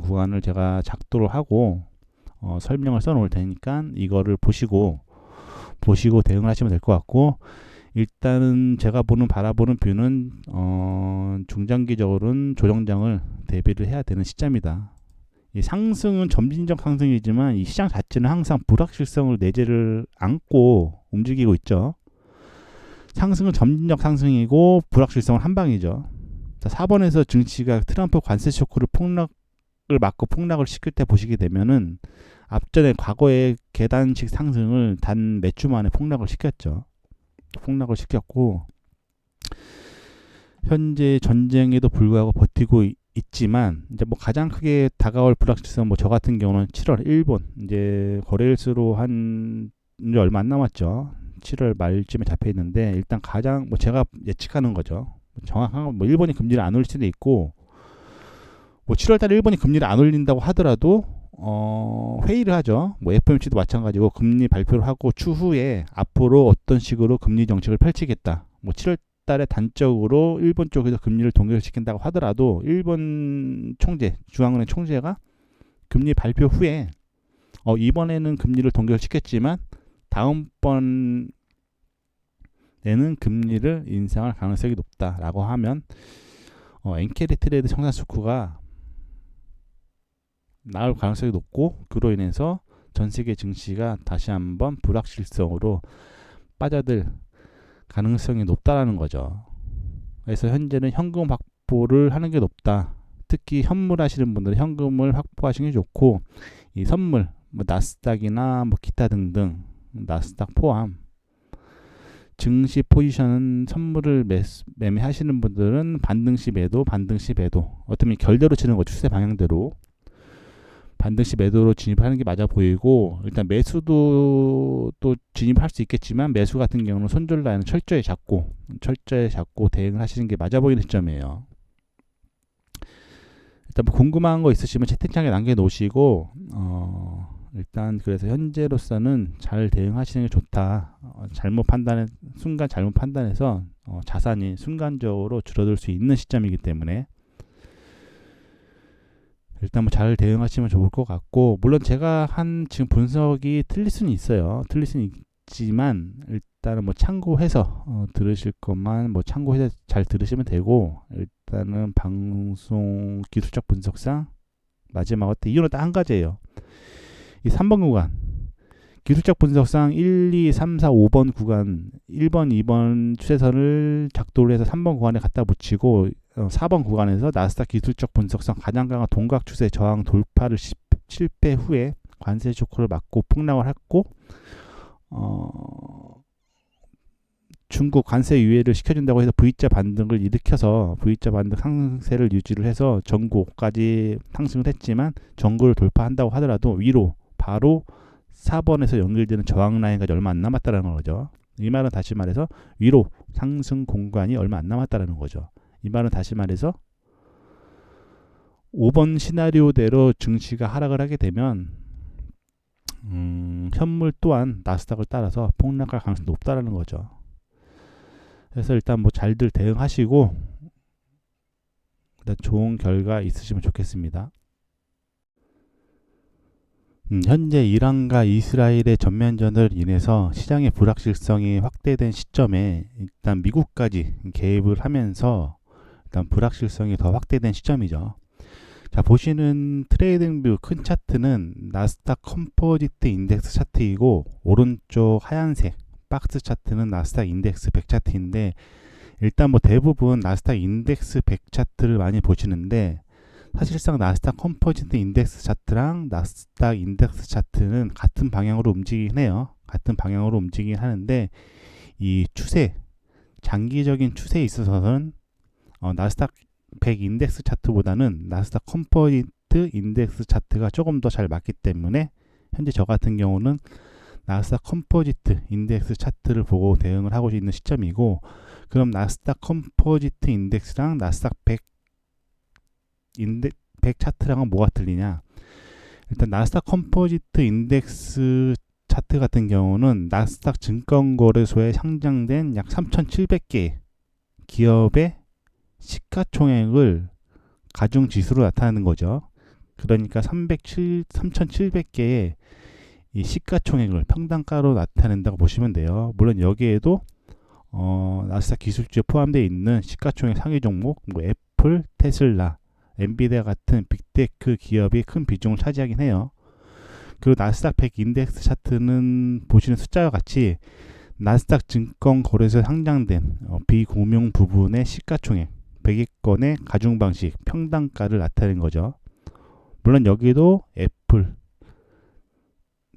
구간을 제가 작도를 하고 설명을 써 놓을 테니까 이거를 보시고 대응을 하시면 될 것 같고, 일단은 제가 바라보는 뷰는 중장기적으로는 조정장을 대비를 해야 되는 시점이다. 이 상승은 점진적 상승이지만 이 시장 자체는 항상 불확실성을 내재를 안고 움직이고 있죠. 상승은 점진적 상승이고 불확실성은 한방이죠. 4번에서 증시가 트럼프 관세 쇼크를 막고 폭락을 시킬 때 보시게 되면은 앞전에 과거의 계단식 상승을 단 몇 주 만에 폭락을 시켰죠. 폭락을 시켰고, 현재 전쟁에도 불구하고 버티고 있지만 이제 뭐 가장 크게 다가올 불확실성, 뭐 저 같은 경우는 7월 일본 이제 거래일수로 한 이제 얼마 안 남았죠. 7월 말쯤에 잡혀 있는데, 일단 가장 뭐 제가 예측하는 거죠. 정확한 건 뭐 일본이 금리를 안 올릴 수도 있고, 뭐 7월달에 일본이 금리를 안 올린다고 하더라도 회의를 하죠. 뭐 FOMC도 마찬가지고 금리 발표를 하고 추후에 앞으로 어떤 식으로 금리 정책을 펼치겠다. 뭐 7월달에 단적으로 일본 쪽에서 금리를 동결시킨다고 하더라도 일본 중앙은행 총재가 금리 발표 후에 이번에는 금리를 동결시켰지만 다음번에는 금리를 인상할 가능성이 높다라고 하면 엔캐리 트레이드 청산 수쿠가 나올 가능성이 높고, 그로 인해서 전 세계 증시가 다시 한번 불확실성으로 빠져들 가능성이 높다라는 거죠. 그래서 현재는 현금 확보를 하는 게 높다. 특히 현물 하시는 분들은 현금을 확보하시는 게 좋고, 이 선물 뭐 나스닥이나 뭐 기타 등등 나스닥 포함 증시 포지션은 선물을 매매하시는 분들은 반등시 매도 어떻게 결대로 치는 거, 추세 방향대로 반등시 매도로 진입하는 게 맞아 보이고, 일단 매수도 또 진입할 수 있겠지만 매수 같은 경우는 손절 라인을 철저히 잡고 대응을 하시는 게 맞아 보이는 시점이에요. 일단 뭐 궁금한 거 있으시면 채팅창에 남겨놓으시고, 일단 그래서 현재로서는 잘 대응하시는 게 좋다. 잘못 판단해서 자산이 순간적으로 줄어들 수 있는 시점이기 때문에 일단 뭐 잘 대응하시면 좋을 것 같고, 물론 제가 한 지금 분석이 틀릴 수는 있지만 일단은 뭐 참고해서 들으실 것만 뭐 참고해서 잘 들으시면 되고, 일단은 방송 기술적 분석상 마지막으로 이유는 딱 한 가지예요. 이 3번 구간 기술적 분석상 1, 2, 3, 4, 5번 구간 1번, 2번 추세선을 작도를 해서 3번 구간에 갖다 붙이고 4번 구간에서 나스닥 기술적 분석상 가장 강한 동각 추세 저항 돌파를 실패 후에 관세 쇼크를 맞고 폭락을 했고, 중국 관세 유예를 시켜준다고 해서 V자 반등을 일으켜서 V자 반등 상세를 유지를 해서 전고까지 상승을 했지만 전고를 돌파한다고 하더라도 위로 바로 4번에서 연결되는 저항 라인까지 얼마 안 남았다는 거죠. 이 말은 다시 말해서 위로 상승 공간이 얼마 안 남았다는 거죠. 이 말은 다시 말해서 5번 시나리오대로 증시가 하락을 하게 되면 현물 또한 나스닥을 따라서 폭락할 가능성이 높다는 거죠. 그래서 일단 뭐 잘들 대응하시고 일단 좋은 결과 있으시면 좋겠습니다. 현재 이란과 이스라엘의 전면전을 인해서 시장의 불확실성이 확대된 시점에 일단 미국까지 개입을 하면서 일단 불확실성이 더 확대된 시점이죠. 자, 보시는 트레이딩뷰 큰 차트는 나스닥 컴포지트 인덱스 차트이고, 오른쪽 하얀색 박스 차트는 나스닥 인덱스 100 차트인데, 일단 뭐 대부분 나스닥 인덱스 100 차트를 많이 보시는데, 사실상 나스닥 컴포지트 인덱스 차트랑 나스닥 인덱스 차트는 같은 방향으로 움직이긴 해요. 같은 방향으로 움직이긴 하는데, 이 추세 장기적인 추세에 있어서는 나스닥 100 인덱스 차트보다는 나스닥 컴포지트 인덱스 차트가 조금 더 잘 맞기 때문에 현재 저 같은 경우는 나스닥 컴포지트 인덱스 차트를 보고 대응을 하고 있는 시점이고, 그럼 나스닥 컴포지트 인덱스랑 나스닥 100 차트랑은 뭐가 틀리냐? 일단 나스닥 컴포지트 인덱스 차트 같은 경우는 나스닥 증권거래소에 상장된 약 3,700개 기업의 시가총액을 가중 지수로 나타내는 거죠. 그러니까 3,700개의 이 시가총액을 평단가로 나타낸다고 보시면 돼요. 물론 여기에도 나스닥 기술주에 포함되어 있는 시가총액 상위 종목, 뭐 애플, 테슬라, 엔비디아 같은 빅테크 기업이 큰 비중을 차지하긴 해요. 그리고 나스닥 100 인덱스 차트는 보시는 숫자와 같이 나스닥 증권거래소에 상장된 비공용 부분의 시가총액 100위권의 가중 방식, 평단가를 나타낸 거죠. 물론 여기도 애플,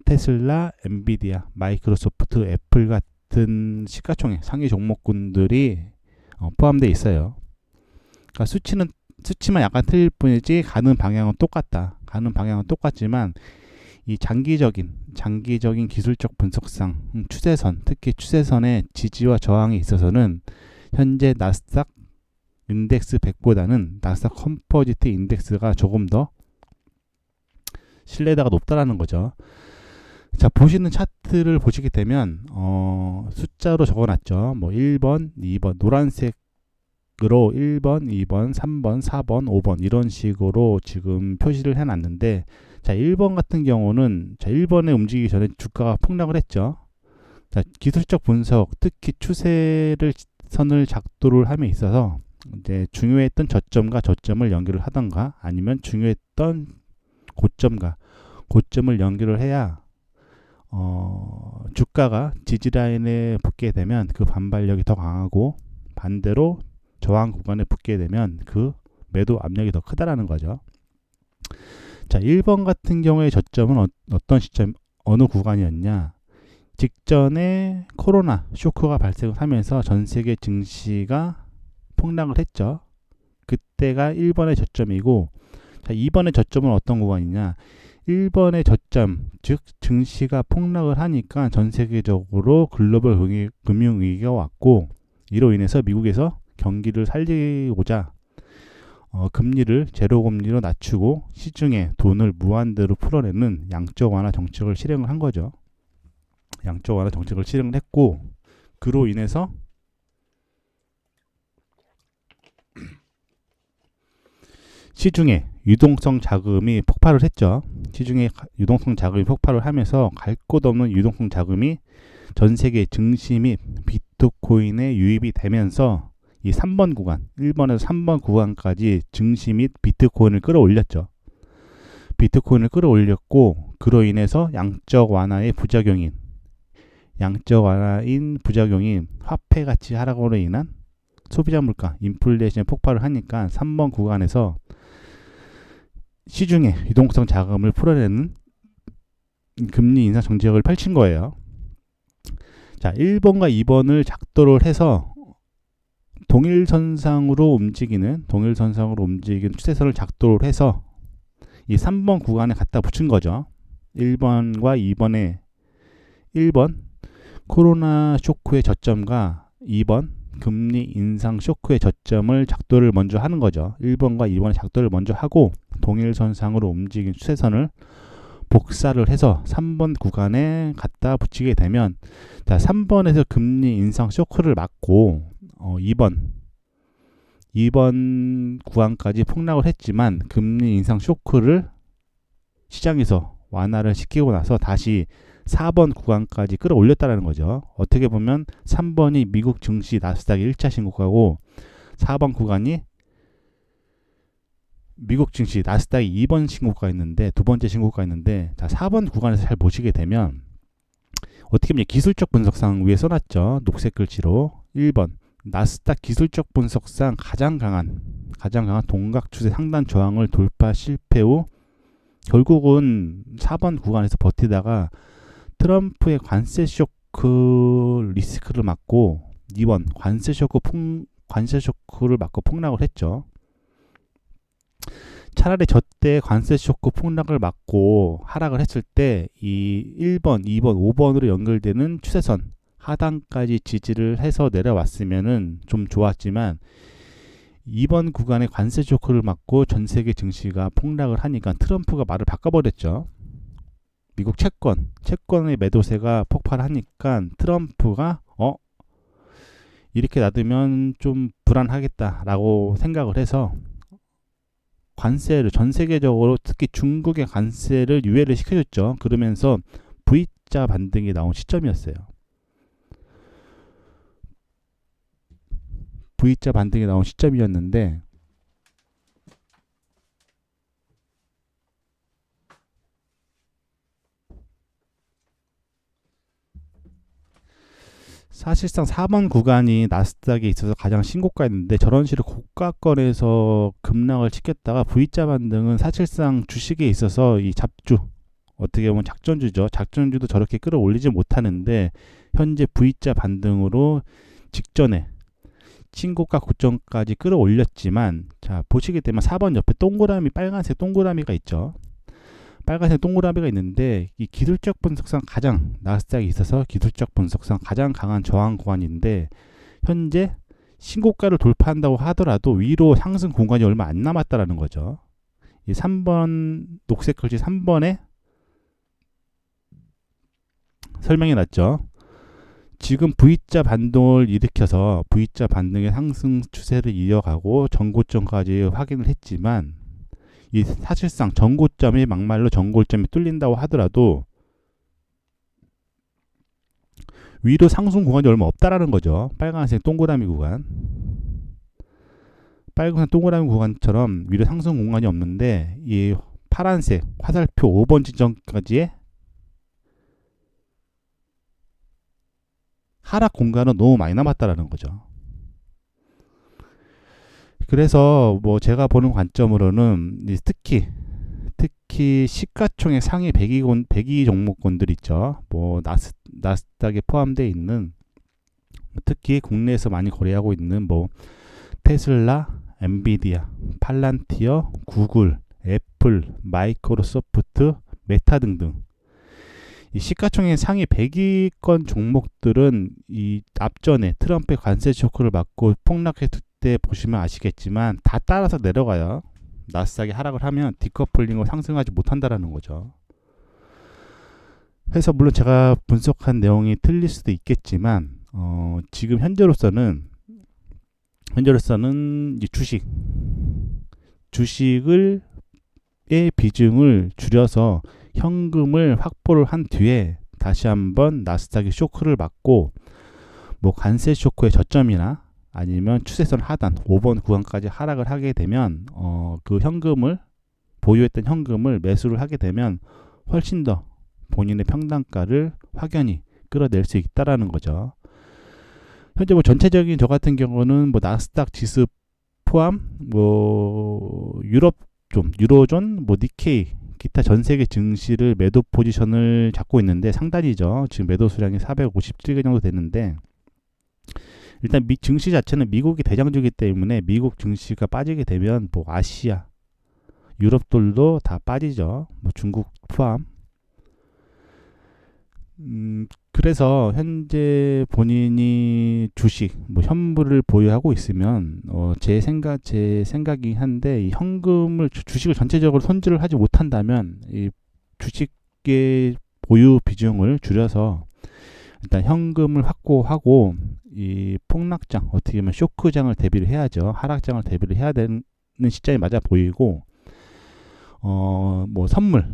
테슬라, 엔비디아, 마이크로소프트, 애플 같은 시가총액 상위 종목군들이 포함되어 있어요. 그러니까 수치만 약간 틀릴 뿐이지 가는 방향은 똑같다. 가는 방향은 똑같지만 이 장기적인 기술적 분석상 추세선, 특히 추세선의 지지와 저항에 있어서는 현재 나스닥 인덱스 100보다는 나스닥 컴포지트 인덱스가 조금 더 신뢰도가 높다라는 거죠. 자, 보시는 차트를 보시게 되면 숫자로 적어놨죠. 뭐 1번, 2번 노란색으로 1번, 2번, 3번, 4번, 5번 이런 식으로 지금 표시를 해놨는데, 자 1번 같은 경우는 1번에 움직이기 전에 주가가 폭락을 했죠. 자, 기술적 분석, 특히 추세를 선을 작도를 함에 있어서 이제 중요했던 저점과 저점을 연결을 하던가, 아니면 중요했던 고점과 고점을 연결을 해야 주가가 지지라인에 붙게 되면 그 반발력이 더 강하고, 반대로 저항 구간에 붙게 되면 그 매도 압력이 더 크다라는 거죠. 자, 1번 같은 경우의 저점은 어떤 시점, 어느 구간이었냐? 직전에 코로나 쇼크가 발생을 하면서 전 세계 증시가 폭락을 했죠. 그때가 1번의 저점이고, 자, 2번의 저점은 어떤 구간이냐? 1번의 저점, 즉 증시가 폭락을 하니까 전 세계적으로 글로벌 금융위기가 왔고, 이로 인해서 미국에서 경기를 살리고자 금리를 제로금리로 낮추고 시중에 돈을 무한대로 풀어내는 양적 완화 정책을 실행을 한 거죠. 양적 완화 정책을 실행을 했고, 그로 인해서 시중에 유동성 자금이 폭발을 했죠. 시중에 유동성 자금이 폭발을 하면서 갈 곳 없는 유동성 자금이 전 세계 증시 및 비트코인에 유입이 되면서 이 3번 구간, 1번에서 3번 구간까지 증시 및 비트코인을 끌어올렸죠. 비트코인을 끌어올렸고, 그로 인해서 양적 완화인 부작용인 화폐 가치 하락으로 인한 소비자 물가, 인플레이션 폭발을 하니까 3번 구간에서 시중에 유동성 자금을 풀어내는 금리 인상 정책을 펼친 거예요. 자, 1번과 2번을 작도를 해서 동일선상으로 움직이는 추세선을 작도를 해서 이 3번 구간에 갖다 붙인 거죠. 1번과 2번에 1번 코로나 쇼크의 저점과 2번 금리 인상 쇼크의 저점을 작도를 먼저 하는 거죠. 1번과 2번의 작도를 먼저 하고 동일선상으로 움직인 추세선을 복사를 해서 3번 구간에 갖다 붙이게 되면, 자, 3번에서 금리 인상 쇼크를 맞고 2번 구간까지 폭락을 했지만 금리 인상 쇼크를 시장에서 완화를 시키고 나서 다시 4번 구간까지 끌어올렸다는 거죠. 어떻게 보면 3번이 미국 증시 나스닥의 1차 신고가고 4번 구간이 미국 증시 나스닥이 2번 신고가 있는데, 두 번째 신고가 있는데, 자, 4번 구간에서 잘 보시게 되면 어떻게 보면 기술적 분석상 위에 써놨죠. 녹색 글씨로 1번 나스닥 기술적 분석상 가장 강한 동각 추세 상단 저항을 돌파 실패 후 결국은 4번 구간에서 버티다가 트럼프의 관세 쇼크 리스크를 맞고 2번 관세 쇼크를 맞고 폭락을 했죠. 차라리 저때 관세 쇼크 폭락을 맞고 하락을 했을 때 이 1번, 2번, 5번으로 연결되는 추세선 하단까지 지지를 해서 내려왔으면은 좀 좋았지만, 이번 구간에 관세 쇼크를 맞고 전 세계 증시가 폭락을 하니까 트럼프가 말을 바꿔버렸죠. 미국 채권의 매도세가 폭발하니까 트럼프가 이렇게 놔두면 좀 불안하겠다라고 생각을 해서 관세를 전 세계적으로 특히 중국의 관세를 유예를 시켜줬죠. 그러면서 V자 반등이 나온 시점이었어요. V자 반등이 나온 시점이었는데, 사실상 4번 구간이 나스닥에 있어서 가장 신고가였는데, 저런 식으로 고가권에서 급락을 시켰다가 V자 반등은 사실상 주식에 있어서 이 잡주, 어떻게 보면 작전주죠. 작전주도 저렇게 끌어올리지 못하는데 현재 V자 반등으로 직전에 신고가 고점까지 끌어올렸지만, 자 보시게 되면 4번 옆에 동그라미, 빨간색 동그라미가 있죠. 빨간색 동그라미가 있는데, 이 기술적 분석상 가장 나스닥에 있어서 기술적 분석상 가장 강한 저항 구간인데, 현재 신고가를 돌파한다고 하더라도 위로 상승 공간이 얼마 안 남았다라는 거죠. 이 3번 녹색 글씨 3번에 설명이 났죠. 지금 V자 반동을 일으켜서 V자 반등의 상승 추세를 이어가고 전고점까지 확인을 했지만, 이 사실상 전고점이 막말로 전고점이 뚫린다고 하더라도 위로 상승 구간이 얼마 없다라는 거죠. 빨간색 동그라미 구간, 빨간색 동그라미 구간처럼 위로 상승 공간이 없는데, 이 파란색 화살표 5번 지점까지의 하락 공간은 너무 많이 남았다라는 거죠. 그래서 뭐 제가 보는 관점으로는 특히 시가총액 상위 100위 종목군들 있죠. 뭐 나스닥에 포함되어 있는, 특히 국내에서 많이 거래하고 있는 뭐 테슬라, 엔비디아, 팔란티어, 구글, 애플, 마이크로소프트, 메타 등등, 이 시가총액 상위 100위권 종목들은 이 앞전에 트럼프의 관세 쇼크를 맞고 폭락했을 때 보시면 아시겠지만 다 따라서 내려가요. 나스닥이 하락을 하면 디커플링으로 상승하지 못한다라는 거죠. 그래서 물론 제가 분석한 내용이 틀릴 수도 있겠지만, 지금 현재로서는 이 주식의 비중을 줄여서 현금을 확보를 한 뒤에 다시 한번 나스닥이 쇼크를 맞고, 뭐 관세 쇼크의 저점이나 아니면 추세선 하단 5번 구간까지 하락을 하게 되면 그 현금을, 보유했던 현금을 매수를 하게 되면 훨씬 더 본인의 평단가를 확연히 끌어낼 수 있다라는 거죠. 현재 뭐 전체적인 저 같은 경우는 뭐 나스닥 지수 포함 뭐 유로존, 뭐 니케이, 기타 전 세계 증시를 매도 포지션을 잡고 있는데, 상단이죠. 지금 매도 수량이 457개 정도 되는데, 일단 증시 자체는 미국이 대장주이기 때문에 미국 증시가 빠지게 되면 뭐 아시아, 유럽들도 다 빠지죠. 뭐 중국 포함. 그래서 현재 본인이 주식, 뭐 현물을 보유하고 있으면 제 생각이 한데, 이 주식을 전체적으로 손질을 하지 못한다면 이 주식의 보유 비중을 줄여서 일단 현금을 확보하고, 이 폭락장, 어떻게 보면 쇼크장을 대비를 해야죠. 하락장을 대비를 해야 되는 시점이 맞아 보이고, 뭐 선물,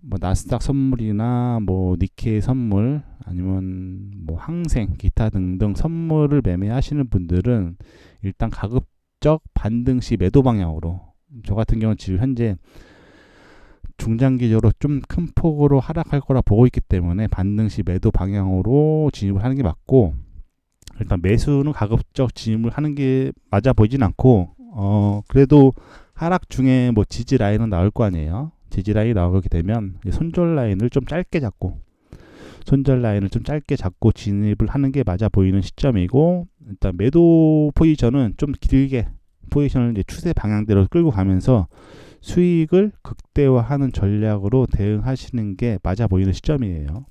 뭐 나스닥 선물이나 뭐 니케이 선물, 아니면 뭐 항생, 기타 등등 선물을 매매하시는 분들은 일단 가급적 반등 시 매도 방향으로, 저 같은 경우는 지금 현재 중장기적으로 좀 큰 폭으로 하락할 거라 보고 있기 때문에 반등 시 매도 방향으로 진입을 하는 게 맞고, 일단 매수는 가급적 진입을 하는 게 맞아 보이진 않고, 그래도 하락 중에 뭐 지지 라인은 나올 거 아니에요. 지지 라인이 나오게 되면 손절 라인을 좀 짧게 잡고 진입을 하는 게 맞아 보이는 시점이고, 일단 매도 포지션은 좀 길게 포지션을 이제 추세 방향대로 끌고 가면서 수익을 극대화하는 전략으로 대응하시는 게 맞아 보이는 시점이에요.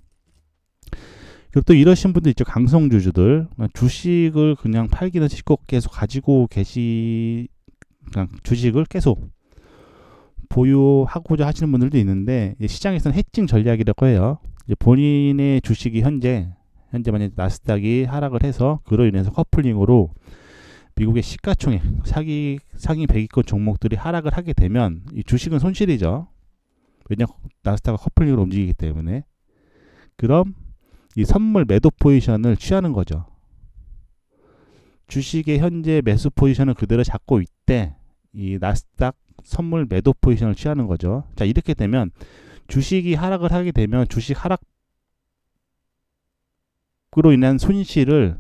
그리고 또 이러신 분들 있죠. 강성주주들. 주식을 그냥 팔기는 쉽고 계속 가지고 그냥 주식을 계속 보유하고자 하시는 분들도 있는데, 시장에서는 해칭 전략이라고 해요. 이제 본인의 주식이 현재 만약에 나스닥이 하락을 해서 그로 인해서 커플링으로 미국의 시가총액 상위 100위권 종목들이 하락을 하게 되면 이 주식은 손실이죠. 왜냐 나스닥과 커플링으로 움직이기 때문에. 그럼 이 선물 매도 포지션을 취하는 거죠. 주식의 현재 매수 포지션을 그대로 잡고 있대 이 나스닥 선물 매도 포지션을 취하는 거죠. 자, 이렇게 되면 주식이 하락을 하게 되면 주식 하락으로 인한 손실을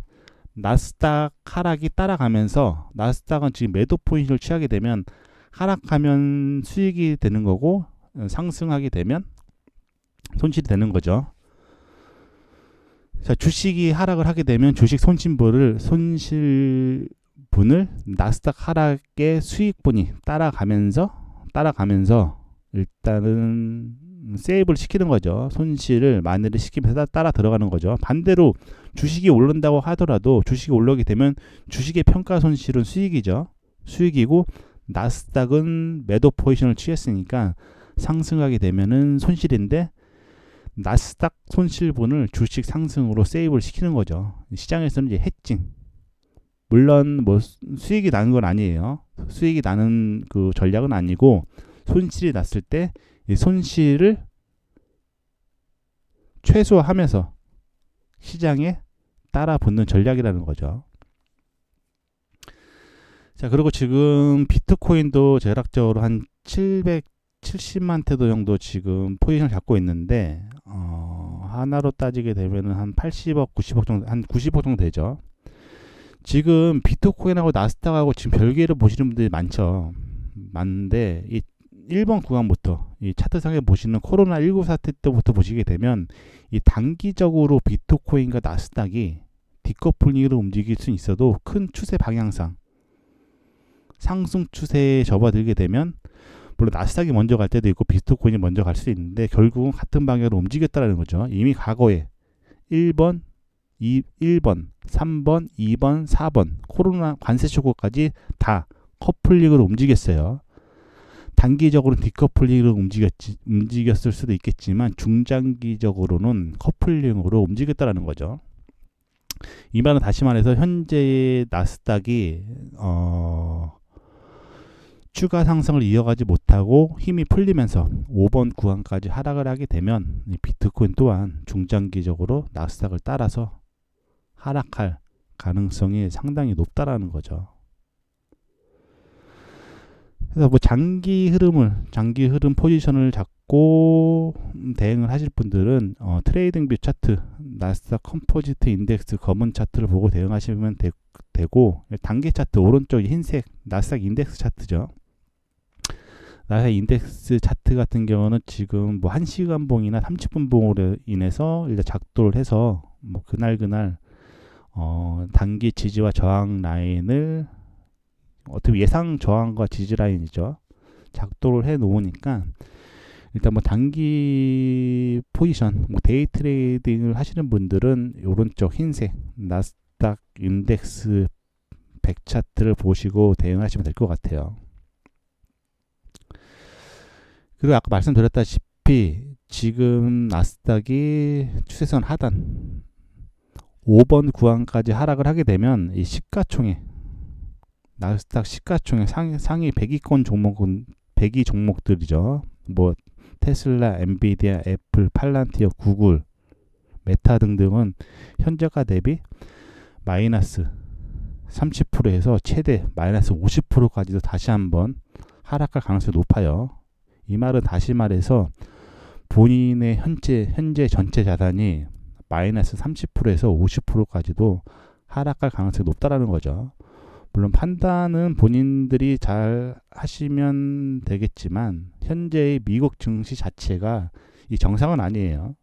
나스닥 하락이 따라가면서, 나스닥은 지금 매도 포지션을 취하게 되면 하락하면 수익이 되는 거고 상승하게 되면 손실이 되는 거죠. 자, 주식이 하락을 하게 되면 주식 손실분을 나스닥 하락의 수익분이 따라가면서 일단은 세이브를 시키는 거죠. 손실을 만회를 시키면서 따라 들어가는 거죠. 반대로 주식이 오른다고 하더라도 주식이 올라오게 되면 주식의 평가 손실은 수익이죠. 수익이고 나스닥은 매도 포지션을 취했으니까 상승하게 되면은 손실인데, 나스닥 손실분을 주식 상승으로 세이브를 시키는 거죠. 시장에서는 이제 해칭. 물론 뭐 수익이 나는 건 아니에요. 수익이 나는 그 전략은 아니고, 손실이 났을 때 이 손실을 최소화하면서 시장에 따라 붙는 전략이라는 거죠. 자, 그리고 지금 비트코인도 대략적으로 한 770만 태도 정도 지금 포지션을 잡고 있는데, 하나로 따지게 되면은 한 80억, 90억 정도, 한 90억 정도 되죠. 지금 비트코인하고 나스닥하고 지금 별개로 보시는 분들이 많은데, 이 1번 구간부터 이 차트상에 보시는 코로나19 사태 때부터 보시게 되면 이 단기적으로 비트코인과 나스닥이 디커플링으로 움직일 수 있어도 큰 추세 방향상 상승 추세에 접어들게 되면, 물론 나스닥이 먼저 갈 때도 있고 비트코인이 먼저 갈 수 있는데 결국은 같은 방향으로 움직였다는 거죠. 이미 과거에 1번, 1번, 3번, 2번, 4번 코로나 관세 쇼크까지 다 커플링으로 움직였어요. 단기적으로는 디커플링으로 움직였을 수도 있겠지만 중장기적으로는 커플링으로 움직였다는 거죠. 이 말은 다시 말해서 현재의 나스닥이 추가 상승을 이어가지 못하고 힘이 풀리면서 5번 구간까지 하락을 하게 되면 비트코인 또한 중장기적으로 나스닥을 따라서 하락할 가능성이 상당히 높다라는 거죠. 그래서 뭐 장기 흐름 포지션을 잡고 대응을 하실 분들은 트레이딩 뷰 차트, 나스닥 컴포지트 인덱스 검은 차트를 보고 대응하시면 되고, 단기 차트 오른쪽 흰색 나스닥 인덱스 차트죠. 나스닥 인덱스 차트 같은 경우는 지금 뭐 1시간 봉이나 30분 봉으로 인해서 일단 작동을 해서 뭐 그날 단기 지지와 저항 라인을 어떻게 예상 저항과 지지 라인이죠. 작동을 해 놓으니까 일단 뭐 단기 포지션, 뭐 데이 트레이딩을 하시는 분들은 오른쪽 흰색 나스닥 인덱스 100 차트를 보시고 대응하시면 될 것 같아요. 그리고 아까 말씀드렸다시피 지금 나스닥이 추세선 하단 5번 구간까지 하락을 하게 되면 이 시가총액, 나스닥 시가총액 상위 100위권 종목은 100위 종목들이죠. 뭐 테슬라, 엔비디아, 애플, 팔란티어, 구글, 메타 등등은 현저가 대비 마이너스 30%에서 최대 마이너스 50%까지도 다시 한번 하락할 가능성이 높아요. 이 말은 다시 말해서 본인의 현재 전체 자산이 마이너스 30%에서 50%까지도 하락할 가능성이 높다라는 거죠. 물론 판단은 본인들이 잘 하시면 되겠지만 현재의 미국 증시 자체가 이 정상은 아니에요.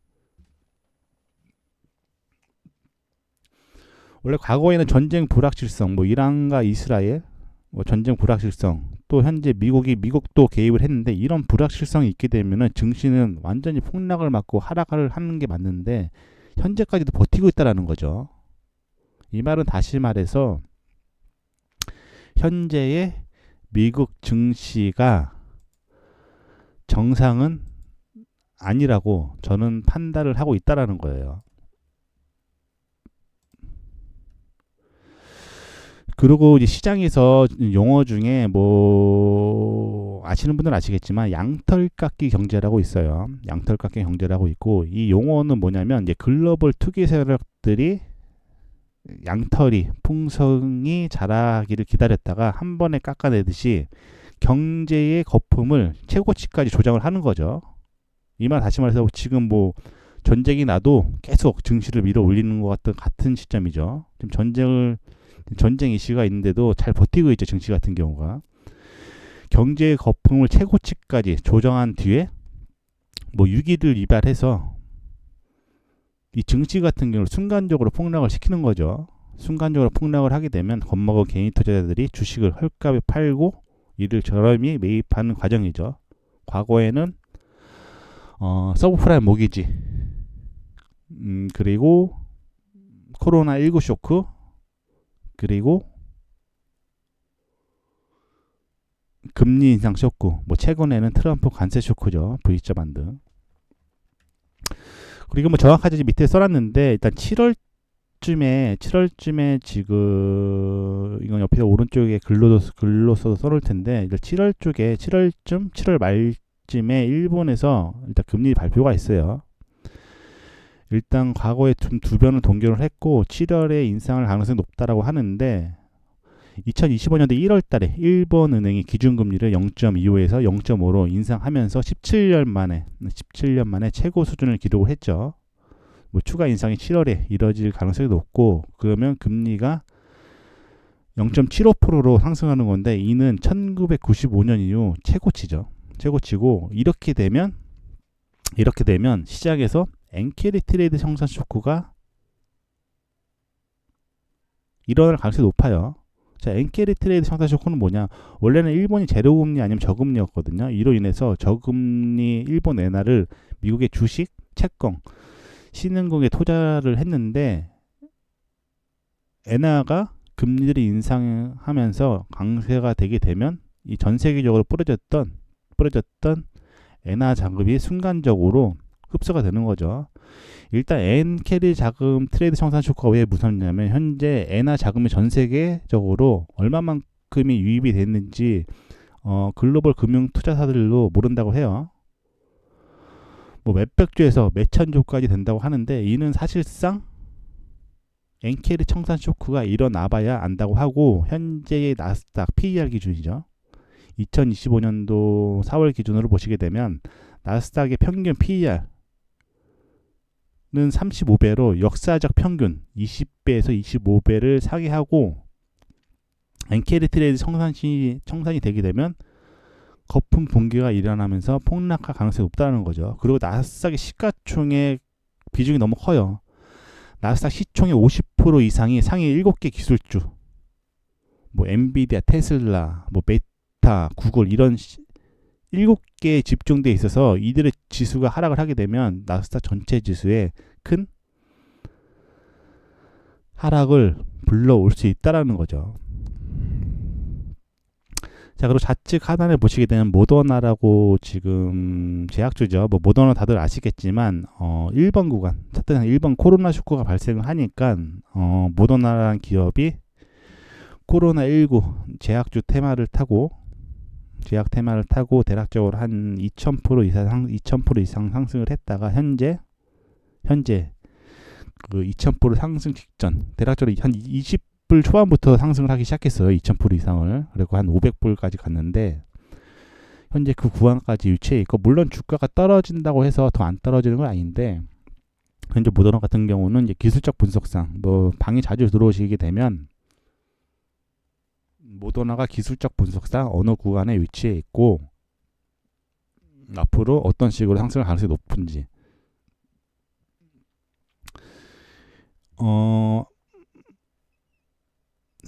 원래 과거에는 전쟁 불확실성, 뭐 이란과 이스라엘, 뭐 전쟁 불확실성, 또 현재 미국도 개입을 했는데 이런 불확실성이 있게 되면은 증시는 완전히 폭락을 맞고 하락을 하는 게 맞는데 현재까지도 버티고 있다라는 거죠. 이 말은 다시 말해서 현재의 미국 증시가 정상은 아니라고 저는 판단을 하고 있다라는 거예요. 그리고 이제 시장에서 용어 중에 뭐 아시는 분들은 아시겠지만 양털깎기 경제라고 있어요. 양털깎기 경제라고 있고 이 용어는 뭐냐면 이제 글로벌 투기 세력들이 양털이 풍성이 자라기를 기다렸다가 한 번에 깎아내듯이 경제의 거품을 최고치까지 조정을 하는 거죠. 이 말 다시 말해서 지금 뭐 전쟁이 나도 계속 증시를 밀어 올리는 것 같은 시점이죠. 지금 전쟁 이슈가 있는데도 잘 버티고 있죠. 증시 같은 경우가. 경제의 거품을 최고치까지 조정한 뒤에 뭐 유기를 유발해서 이 증시 같은 경우는 순간적으로 폭락을 시키는 거죠. 순간적으로 폭락을 하게 되면 겁먹은 개인 투자자들이 주식을 헐값에 팔고 이를 저렴이 매입하는 과정이죠. 과거에는 서브프라임 모기지, 그리고 코로나19 쇼크, 그리고 금리 인상 쇼크, 뭐 최근에는 트럼프 관세 쇼크죠. V자 반등. 그리고 뭐 정확하지 밑에 써놨는데 일단 7월쯤에 지금 이건 옆에 오른쪽에 글로 써서 써놓을 텐데 일단 7월 말쯤에 일본에서 일단 금리 발표가 있어요. 일단 과거에 좀 두 변을 동결을 했고 7월에 인상할 가능성이 높다라고 하는데 2025년도 1월 달에 일본 은행이 기준금리를 0.25에서 0.5로 인상하면서 17년 만에 최고 수준을 기록을 했죠. 뭐 추가 인상이 7월에 이뤄질 가능성이 높고 그러면 금리가 0.75%로 상승하는 건데 이는 1995년 이후 최고치죠. 최고치고 이렇게 되면 시장에서 엔캐리 트레이드 청산 쇼크가 일어날 가능성이 높아요. 자, 엔캐리 트레이드 청산 쇼크는 뭐냐? 원래는 일본이 제로금리 아니면 저금리였거든요. 이로 인해서 저금리 일본 엔화를 미국의 주식, 채권, 신흥국에 투자를 했는데 엔화가 금리들이 인상하면서 강세가 되게 되면 이 전 세계적으로 뿌려졌던 엔화 자금이 순간적으로 흡수가 되는 거죠. 일단 엔캐리 자금 트레이드 청산 쇼크가 왜 무섭냐면 현재 엔화 자금이 전 세계적으로 얼마만큼이 유입이 됐는지 글로벌 금융 투자사들도 모른다고 해요. 뭐 몇백 조에서 몇천 조까지 된다고 하는데 이는 사실상 엔캐리 청산 쇼크가 일어나봐야 안다고 하고 현재의 나스닥 PER 기준이죠. 2025년도 4월 기준으로 보시게 되면 나스닥의 평균 PER는 35배로 역사적 평균 20배에서 25배를 상회하고 엔캐리 트레이드 청산이 되게 되면 거품 붕괴가 일어나면서 폭락할 가능성이 높다는 거죠. 그리고 나스닥의 시가총액 비중이 너무 커요. 나스닥 시총의 50% 이상이 상위 7개 기술주, 뭐 엔비디아, 테슬라, 뭐 메타, 구글 이런 7개에 집중돼 있어서 이들의 지수가 하락을 하게 되면 나스닥 전체 지수에 큰 하락을 불러올 수 있다라는 거죠. 자, 그리고 좌측 하단에 보시게 되면 모더나라고 지금 제약주죠. 뭐 모더나 다들 아시겠지만 1번 구간, 차트상 1번 코로나 쇼크가 발생을 하니까 모더나라는 기업이 코로나19 제약주 테마를 타고 대략적으로 한 2000% 이상 상승을 했다가 현재 그 2000% 상승 직전 대략적으로 한 20불 초반부터 상승을 하기 시작했어요. 2000% 이상을. 그리고 한 500불까지 갔는데 현재 그 구간까지 유치해 있고 물론 주가가 떨어진다고 해서 더 안 떨어지는 건 아닌데 현재 모더나 같은 경우는 이제 기술적 분석상 뭐 방에 자주 들어오시게 되면 모더나가 기술적 분석상 어느 구간에 위치해 있고 앞으로 어떤 식으로 상승할 가능성이 높은지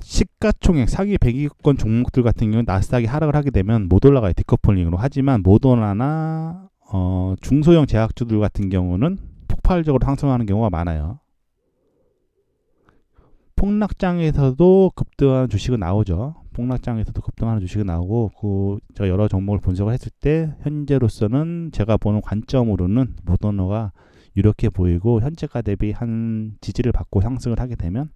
시가총액 상위 100위권 종목들 같은 경우는 나스닥이 하락을 하게 되면 못 올라가요. 디커플링으로. 하지만 모더나나 중소형 제약주들 같은 경우는 폭발적으로 상승하는 경우가 많아요. 폭락장에서도 급등하는 주식은 나오죠. 폭락장에서도 급등하는 주식은 나오고, 제가 여러 종목을 분석을 했을 때 현재로서는 제가 보는 관점으로는 모더나가 유력해 보이고, 현재가 대비 한 지지를 받고 상승을 하게 되면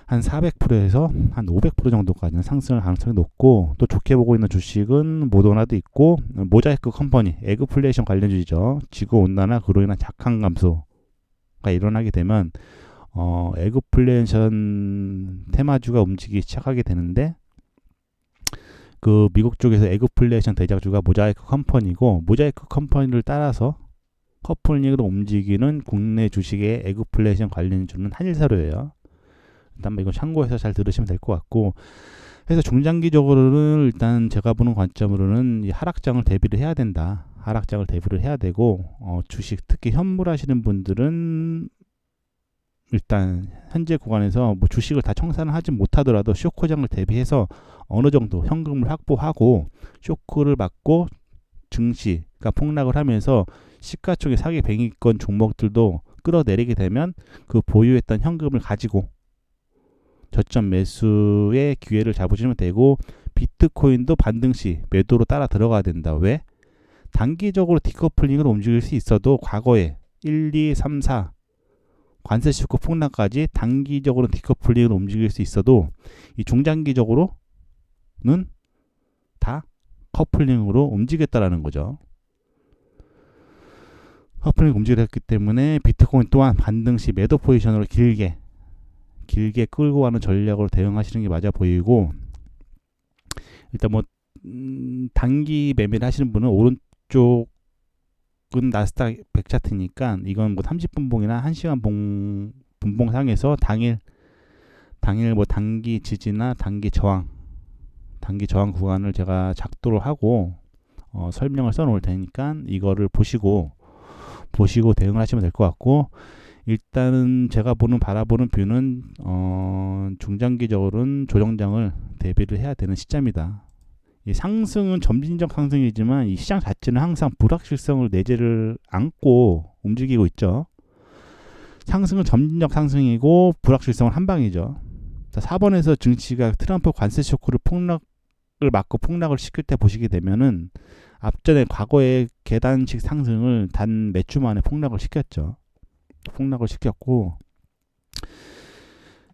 한 400%에서 한 500% 정도까지는 상승할 가능성이 높고, 또 좋게 보고 있는 주식은 모더나도 있고, 모자이크 컴퍼니, 에그플레이션 관련주죠. 지구온난화 그로 인한 작황 감소가 일어나게 되면 에그플레이션 테마주가 움직이기 시작하게 되는데, 그 미국 쪽에서 에그플레이션 대장주가 모자이크 컴퍼니고, 모자이크 컴퍼니를 따라서 커플링으로 움직이는 국내 주식의 에그플레이션 관련주는 한일사료예요. 일단 이건 참고해서 잘 들으시면 될 것 같고, 그래서 중장기적으로는 일단 제가 보는 관점으로는 이 하락장을 대비를 해야 된다. 하락장을 대비를 해야 되고, 주식 특히 현물 하시는 분들은 일단 현재 구간에서 뭐 주식을 다 청산을 하지 못하더라도 쇼크장을 대비해서 어느 정도 현금을 확보하고, 쇼크를 받고 증시가 폭락을 하면서 시가총액 상위 100위권 종목들도 끌어내리게 되면 그 보유했던 현금을 가지고 저점 매수의 기회를 잡으시면 되고, 비트코인도 반등시 매도로 따라 들어가야 된다. 왜? 단기적으로 디커플링으로 움직일 수 있어도 과거에 1, 2, 3, 4 관세 쇼크 폭락까지 단기적으로 디커플링으로 움직일 수 있어도 이 중장기적으로는 다 커플링으로 움직였다라는 거죠. 커플링 움직였기 때문에 비트코인 또한 반등시 매도 포지션으로 길게 끌고 가는 전략으로 대응하시는 게 맞아 보이고, 일단 뭐 단기 매매를 하시는 분은 오른쪽은 나스닥 100 차트니까 이건 뭐 30분봉이나 1시간 분봉상에서 당일 뭐 단기 지지나 단기 저항 구간을 제가 작도를 하고 설명을 써 놓을 테니까 이거를 보시고 대응을 하시면 될 것 같고, 일단은 제가 바라보는 뷰는 중장기적으로는 조정장을 대비를 해야 되는 시점이다. 이 상승은 점진적 상승이지만 이 시장 자체는 항상 불확실성을 내재를 안고 움직이고 있죠. 상승은 점진적 상승이고 불확실성은 한방이죠. 자, 4번에서 증시가 트럼프 관세 쇼크를 막고 폭락을 시킬 때 보시게 되면은 앞전에 과거의 계단식 상승을 단 몇 주 만에 폭락을 시켰죠. 폭락을 시켰고,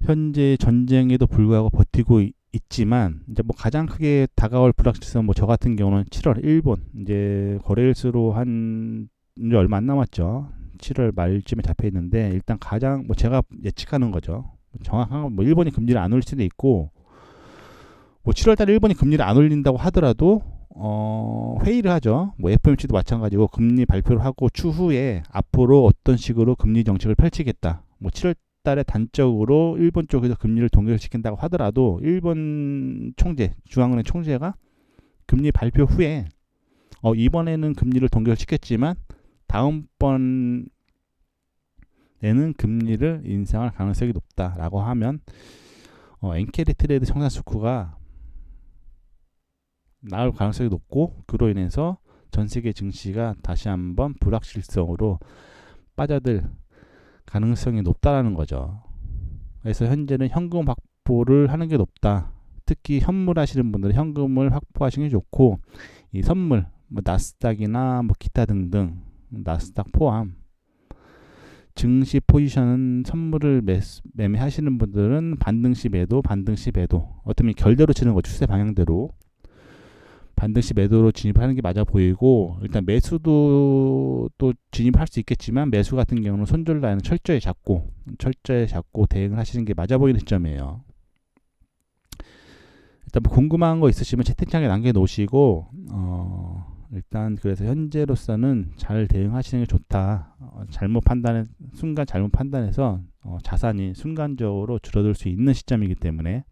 현재 전쟁에도 불구하고 버티고 있지만, 이제 뭐 가장 크게 다가올 불확실성, 뭐 저 같은 경우는 7월 일본 이제 거래일수로 한 이제 얼마 안 남았죠. 7월 말쯤에 잡혀 있는데, 일단 가장 뭐 제가 예측하는 거죠. 정확한 건 뭐 일본이 금리를 안 올릴 수도 있고, 뭐 7월달에 일본이 금리를 안 올린다고 하더라도 회의를 하죠. 뭐 FOMC도 마찬가지고 금리 발표를 하고 추후에 앞으로 어떤 식으로 금리 정책을 펼치겠다. 뭐 7월달에 단적으로 일본 쪽에서 금리를 동결시킨다고 하더라도 일본 중앙은행 총재가 금리 발표 후에 이번에는 금리를 동결시켰지만 다음번에는 금리를 인상할 가능성이 높다라고 하면 엔케리 트레이드 청산 수쿠가 나올 가능성이 높고, 그로 인해서 전 세계 증시가 다시 한번 불확실성으로 빠져들 가능성이 높다라는 거죠. 그래서 현재는 현금 확보를 하는 게 높다. 특히 현물 하시는 분들은 현금을 확보하시는 게 좋고, 이 선물, 뭐 나스닥이나 뭐 기타 등등, 나스닥 포함 증시 포지션은 선물을 매매하시는 분들은 반등시 매도, 어떻게 결대로 치는 거, 추세 방향대로 반등시 매도로 진입하는 게 맞아 보이고, 일단 매수도 또 진입할 수 있겠지만 매수 같은 경우는 손절 라인을 철저히 잡고 대응을 하시는 게 맞아 보이는 시점이에요. 일단 뭐 궁금한 거 있으시면 채팅창에 남겨놓으시고, 일단 그래서 현재로서는 잘 대응하시는 게 좋다. 순간 잘못 판단해서 자산이 순간적으로 줄어들 수 있는 시점이기 때문에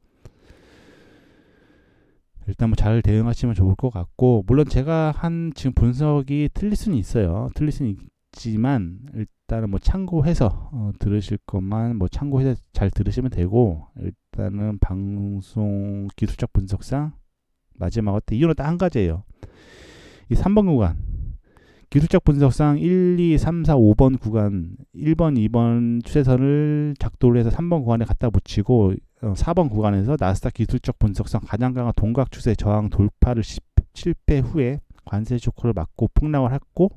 일단 뭐 잘 대응하시면 좋을 것 같고, 물론 제가 한 지금 분석이 틀릴 수는 있어요. 틀릴 수는 있지만 일단은 뭐 참고해서 들으실 것만 뭐 참고해서 잘 들으시면 되고, 일단은 방송 기술적 분석상 마지막으로 이유는 딱 한 가지예요. 이 3번 구간 기술적 분석상 1, 2, 3, 4, 5번 구간 1번, 2번 추세선을 작도를 해서 3번 구간에 갖다 붙이고 4번 구간에서 나스닥 기술적 분석상 가장 강한 동각 추세 저항 돌파를 실패 후에 관세 쇼크를 맞고 폭락을 했고,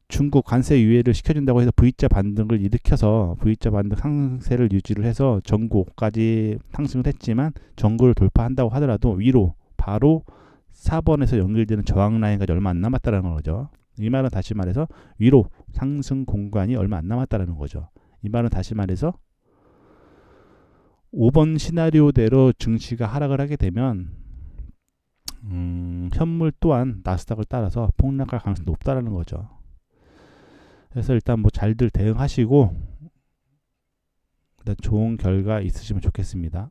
중국 관세 유예를 시켜준다고 해서 V자 반등을 일으켜서 V자 반등 상세를 유지를 해서 전고까지 상승을 했지만 전고를 돌파한다고 하더라도 위로 바로 4번에서 연결되는 저항 라인까지 얼마 안 남았다는 거죠. 이 말은 다시 말해서 위로 상승 공간이 얼마 안 남았다는 거죠. 이 말은 다시 말해서 5번 시나리오대로 증시가 하락을 하게 되면 현물 또한 나스닥을 따라서 폭락할 가능성이 높다는 거죠. 그래서 일단 뭐 잘들 대응하시고 일단 좋은 결과 있으시면 좋겠습니다.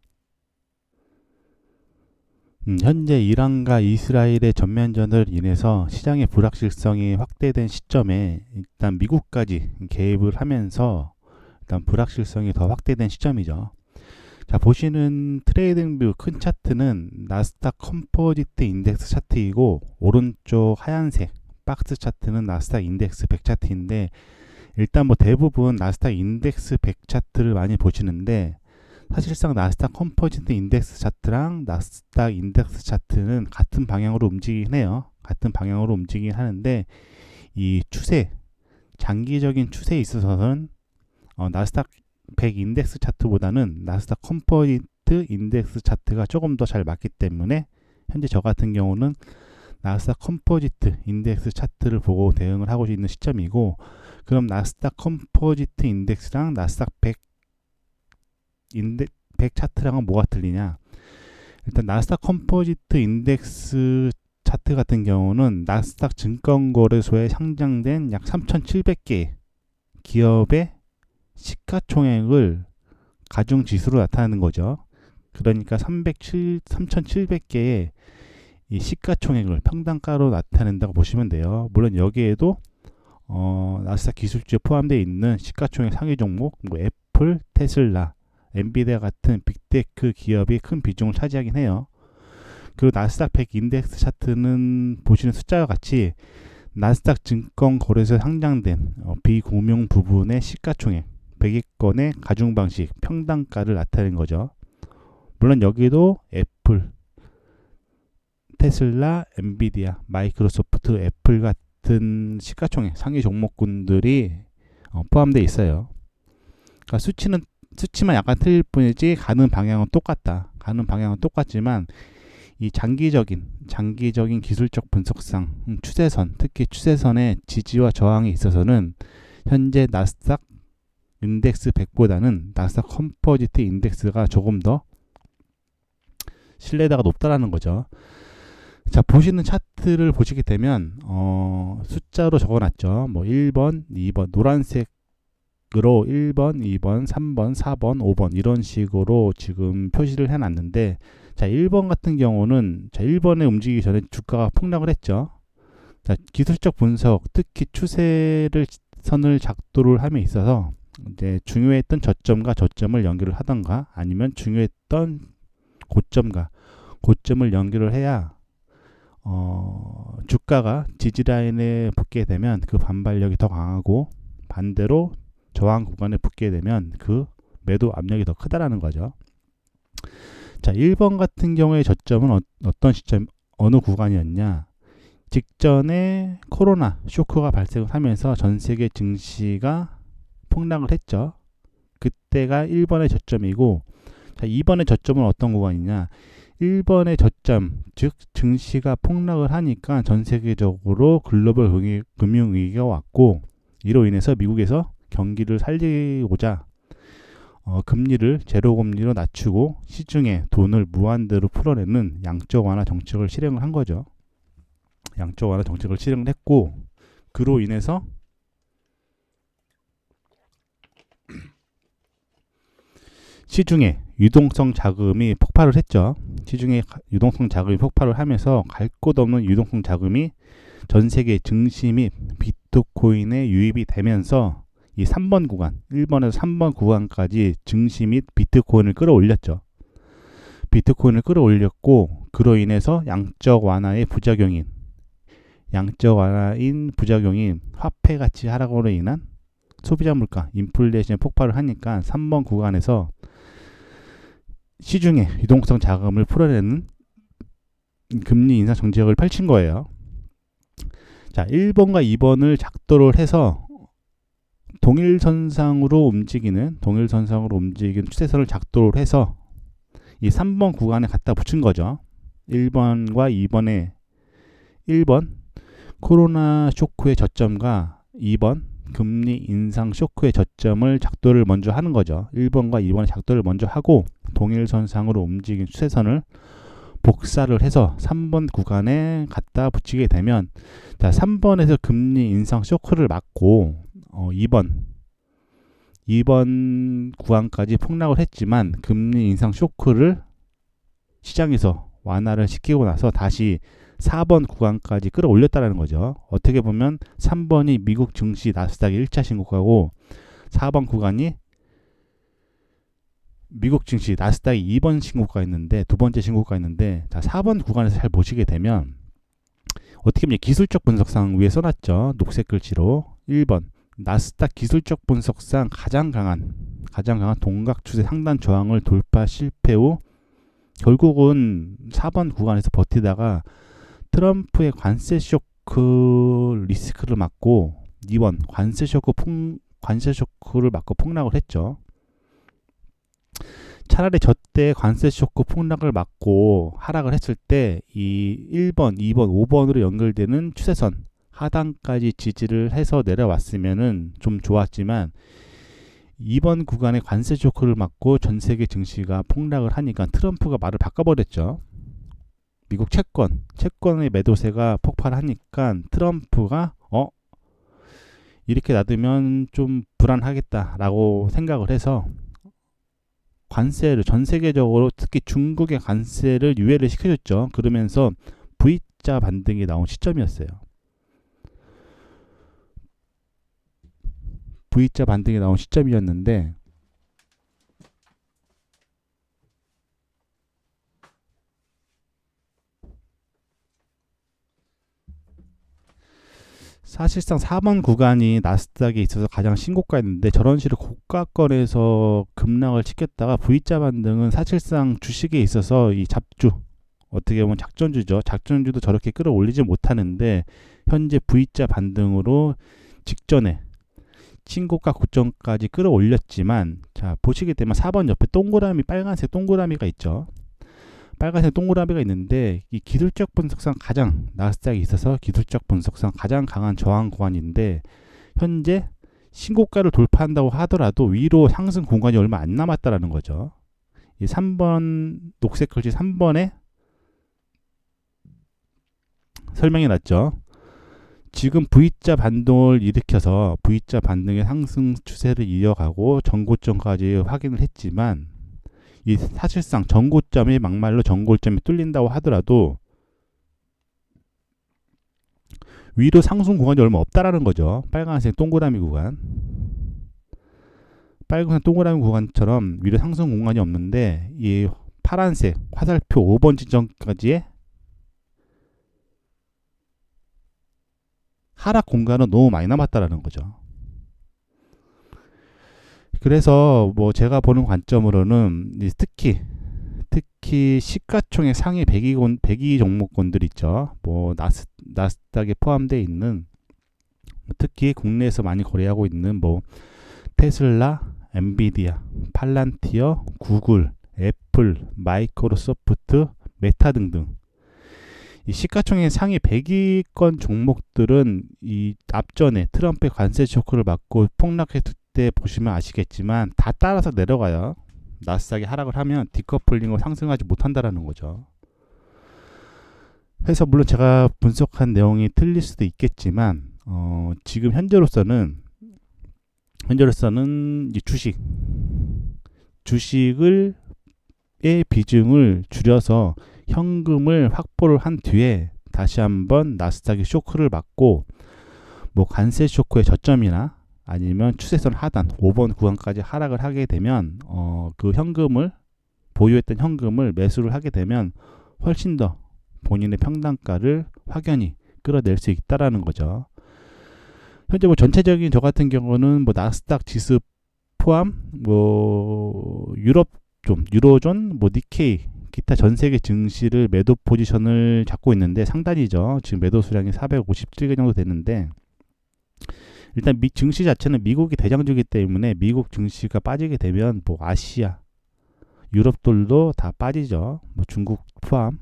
현재 이란과 이스라엘의 전면전으로 인해서 시장의 불확실성이 확대된 시점에 일단 미국까지 개입을 하면서 일단 불확실성이 더 확대된 시점이죠. 자, 보시는 트레이딩뷰 큰 차트는 나스닥 컴포지트 인덱스 차트이고, 오른쪽 하얀색 박스 차트는 나스닥 인덱스 100 차트인데, 일단 뭐 대부분 나스닥 인덱스 100 차트를 많이 보시는데, 사실상 나스닥 컴포지트 인덱스 차트랑 나스닥 인덱스 차트는 같은 방향으로 움직이긴 해요. 같은 방향으로 움직이긴 하는데, 이 추세, 장기적인 추세에 있어서는 나스닥 100 인덱스 차트보다는 나스닥 컴포지트 인덱스 차트가 조금 더 잘 맞기 때문에 현재 저 같은 경우는 나스닥 컴포지트 인덱스 차트를 보고 대응을 하고 있는 시점이고, 그럼 나스닥 컴포지트 인덱스랑 나스닥 100 차트랑은 뭐가 틀리냐? 일단 나스닥 컴포지트 인덱스 차트 같은 경우는 나스닥 증권거래소에 상장된 약 3,700개 기업의 시가총액을 가중지수로 나타내는 거죠. 그러니까 3,700개의 이 시가총액을 평단가로 나타낸다고 보시면 돼요. 물론 여기에도 나스닥 기술주에 포함되어 있는 시가총액 상위 종목, 뭐 애플, 테슬라, 엔비디아 같은 빅테크 기업이 큰 비중을 차지하긴 해요. 그리고 나스닥 100 인덱스 차트는 보시는 숫자와 같이 나스닥 증권거래소에 상장된 비공용 부분의 시가총액 100위권의 가중방식 평단가를 나타낸 거죠. 물론 여기도 애플, 테슬라, 엔비디아, 마이크로소프트, 애플 같은 시가총액 상위 종목군들이 포함되어 있어요. 그러니까 수치만 약간 틀릴 뿐이지 가는 방향은 똑같다. 가는 방향은 똑같지만 이 장기적인 기술적 분석상 추세선, 특히 추세선의 지지와 저항에 있어서는 현재 나스닥 인덱스 100보다는 나스닥 컴포지트 인덱스가 조금 더 신뢰도가 높다라는 거죠. 자, 보시는 차트를 보시게 되면 숫자로 적어놨죠. 뭐 1번, 2번 노란색으로 1번, 2번, 3번, 4번, 5번 이런 식으로 지금 표시를 해놨는데, 자 1번 같은 경우는 1번에 움직이기 전에 주가가 폭락을 했죠. 자, 기술적 분석, 특히 추세를 선을 작도를 함에 있어서 이제 중요했던 저점과 저점을 연결을 하던가 아니면 중요했던 고점과 고점을 연결을 해야 주가가 지지라인에 붙게 되면 그 반발력이 더 강하고, 반대로 저항 구간에 붙게 되면 그 매도 압력이 더 크다라는 거죠. 자, 1번 같은 경우의 저점은 어떤 시점, 어느 구간이었냐? 직전에 코로나 쇼크가 발생을 하면서 전 세계 증시가 폭락을 했죠. 그때가 1번의 저점이고, 자, 2번의 저점은 어떤 구간이냐? 1번의 저점, 즉 증시가 폭락을 하니까 전 세계적으로 글로벌 금융위기가 왔고, 이로 인해서 미국에서 경기를 살리고자 금리를 제로금리로 낮추고 시중에 돈을 무한대로 풀어내는 양적 완화 정책을 실행을 한 거죠. 양적 완화 정책을 실행을 했고, 그로 인해서 시중에 유동성 자금이 폭발을 했죠. 시중에 유동성 자금이 폭발을 하면서 갈 곳 없는 유동성 자금이 전 세계 증시 및 비트코인에 유입이 되면서 이 3번 구간, 1번에서 3번 구간까지 증시 및 비트코인을 끌어올렸죠. 비트코인을 끌어올렸고 그로 인해서 양적 완화인 화폐 가치 하락으로 인한 소비자 물가, 인플레이션 폭발을 하니까 3번 구간에서 시중에 유동성 자금을 풀어내는 금리 인상 정책을 펼친 거예요. 자, 1번과 2번을 작도를 해서 동일선상으로 움직이는 추세선을 작도를 해서 이 3번 구간에 갖다 붙인 거죠. 1번과 2번에 1번 코로나 쇼크의 저점과 2번 금리 인상 쇼크의 저점을 작도를 먼저 하는 거죠. 1번과 2번의 작도를 먼저 하고 동일선상으로 움직인 추세선을 복사를 해서 3번 구간에 갖다 붙이게 되면, 자, 3번에서 금리 인상 쇼크를 맞고 2번 구간까지 폭락을 했지만 금리 인상 쇼크를 시장에서 완화를 시키고 나서 다시 4번 구간까지 끌어올렸다는 거죠. 어떻게 보면 3번이 미국 증시 나스닥의 1차 신고가고 4번 구간이 미국 증시 나스닥이 2번 신고가 있는데, 두 번째 신고가 있는데, 자, 4번 구간에서 잘 보시게 되면 어떻게 보면 기술적 분석상 위에 써놨죠. 녹색 글씨로 1번 나스닥 기술적 분석상 가장 강한 동각 추세 상단 저항을 돌파 실패 후 결국은 4번 구간에서 버티다가 트럼프의 관세 쇼크 리스크를 맞고 2번 관세 쇼크를 맞고 폭락을 했죠. 차라리 저때 관세 쇼크 폭락을 맞고 하락을 했을 때 이 1번, 2번, 5번으로 연결되는 추세선 하단까지 지지를 해서 내려왔으면은 좀 좋았지만 2번 구간에 관세 쇼크를 맞고 전 세계 증시가 폭락을 하니까 트럼프가 말을 바꿔버렸죠. 미국 채권의 매도세가 폭발하니까 트럼프가 이렇게 놔두면 좀 불안하겠다라고 생각을 해서 관세를 전 세계적으로 특히 중국의 관세를 유예를 시켜줬죠. 그러면서 V자 반등이 나온 시점이었어요. V자 반등이 나온 시점이었는데 사실상 4번 구간이 나스닥에 있어서 가장 신고가였는데 저런 식으로 고가권에서 급락을 시켰다가 V자 반등은 사실상 주식에 있어서 이 잡주, 어떻게 보면 작전주죠. 작전주도 저렇게 끌어올리지 못하는데 현재 V자 반등으로 직전에 신고가 고점까지 끌어올렸지만, 자, 보시게 되면 4번 옆에 빨간색 동그라미가 있죠. 빨간색 동그라미가 있는데 이 기술적 분석상 나스닥에 있어서 기술적 분석상 가장 강한 저항 구간인데 현재 신고가를 돌파한다고 하더라도 위로 상승 공간이 얼마 안 남았다라는 거죠. 이 3번 녹색 글씨 3번에 설명이 났죠. 지금 V자 반동을 일으켜서 V자 반등의 상승 추세를 이어가고 전고점까지 확인을 했지만 이 사실상 막말로 전고점이 뚫린다고 하더라도 위로 상승 구간이 얼마 없다라는 거죠. 빨간색 동그라미 구간처럼 위로 상승 공간이 없는데 이 파란색 화살표 5번 지점까지의 하락 공간은 너무 많이 남았다라는 거죠. 그래서 뭐 제가 보는 관점으로는 특히 시가총액 상위 100위 종목군들 있죠. 뭐 나스닥에 포함되어 있는 특히 국내에서 많이 거래하고 있는 뭐 테슬라, 엔비디아, 팔란티어, 구글, 애플, 마이크로소프트, 메타 등등 이 시가총액 상위 100위권 종목들은 이 앞전에 트럼프의 관세 쇼크를 맞고 폭락했을 때 보시면 아시겠지만 다 따라서 내려가요. 나스닥이 하락을 하면 디커플링으로 상승하지 못한다라는 거죠. 그래서 물론 제가 분석한 내용이 틀릴 수도 있겠지만 지금 현재로서는 이 주식의 비중을 줄여서 현금을 확보를 한 뒤에 다시 한번 나스닥이 쇼크를 맞고 뭐 관세 쇼크의 저점이나 아니면 추세선 하단 5번 구간까지 하락을 하게 되면 그 현금을 보유했던 현금을 매수를 하게 되면 훨씬 더 본인의 평단가를 확연히 끌어낼 수 있다라는 거죠. 현재 뭐 전체적인 저 같은 경우는 뭐 나스닥 지수 포함 뭐 유로존 뭐 니케이 기타 전 세계 증시를 매도 포지션을 잡고 있는데 상단이죠. 지금 매도 수량이 457개 정도 되는데 일단 증시 자체는 미국이 대장주이기 때문에 미국 증시가 빠지게 되면 뭐 아시아 유럽들도 다 빠지죠. 뭐 중국 포함.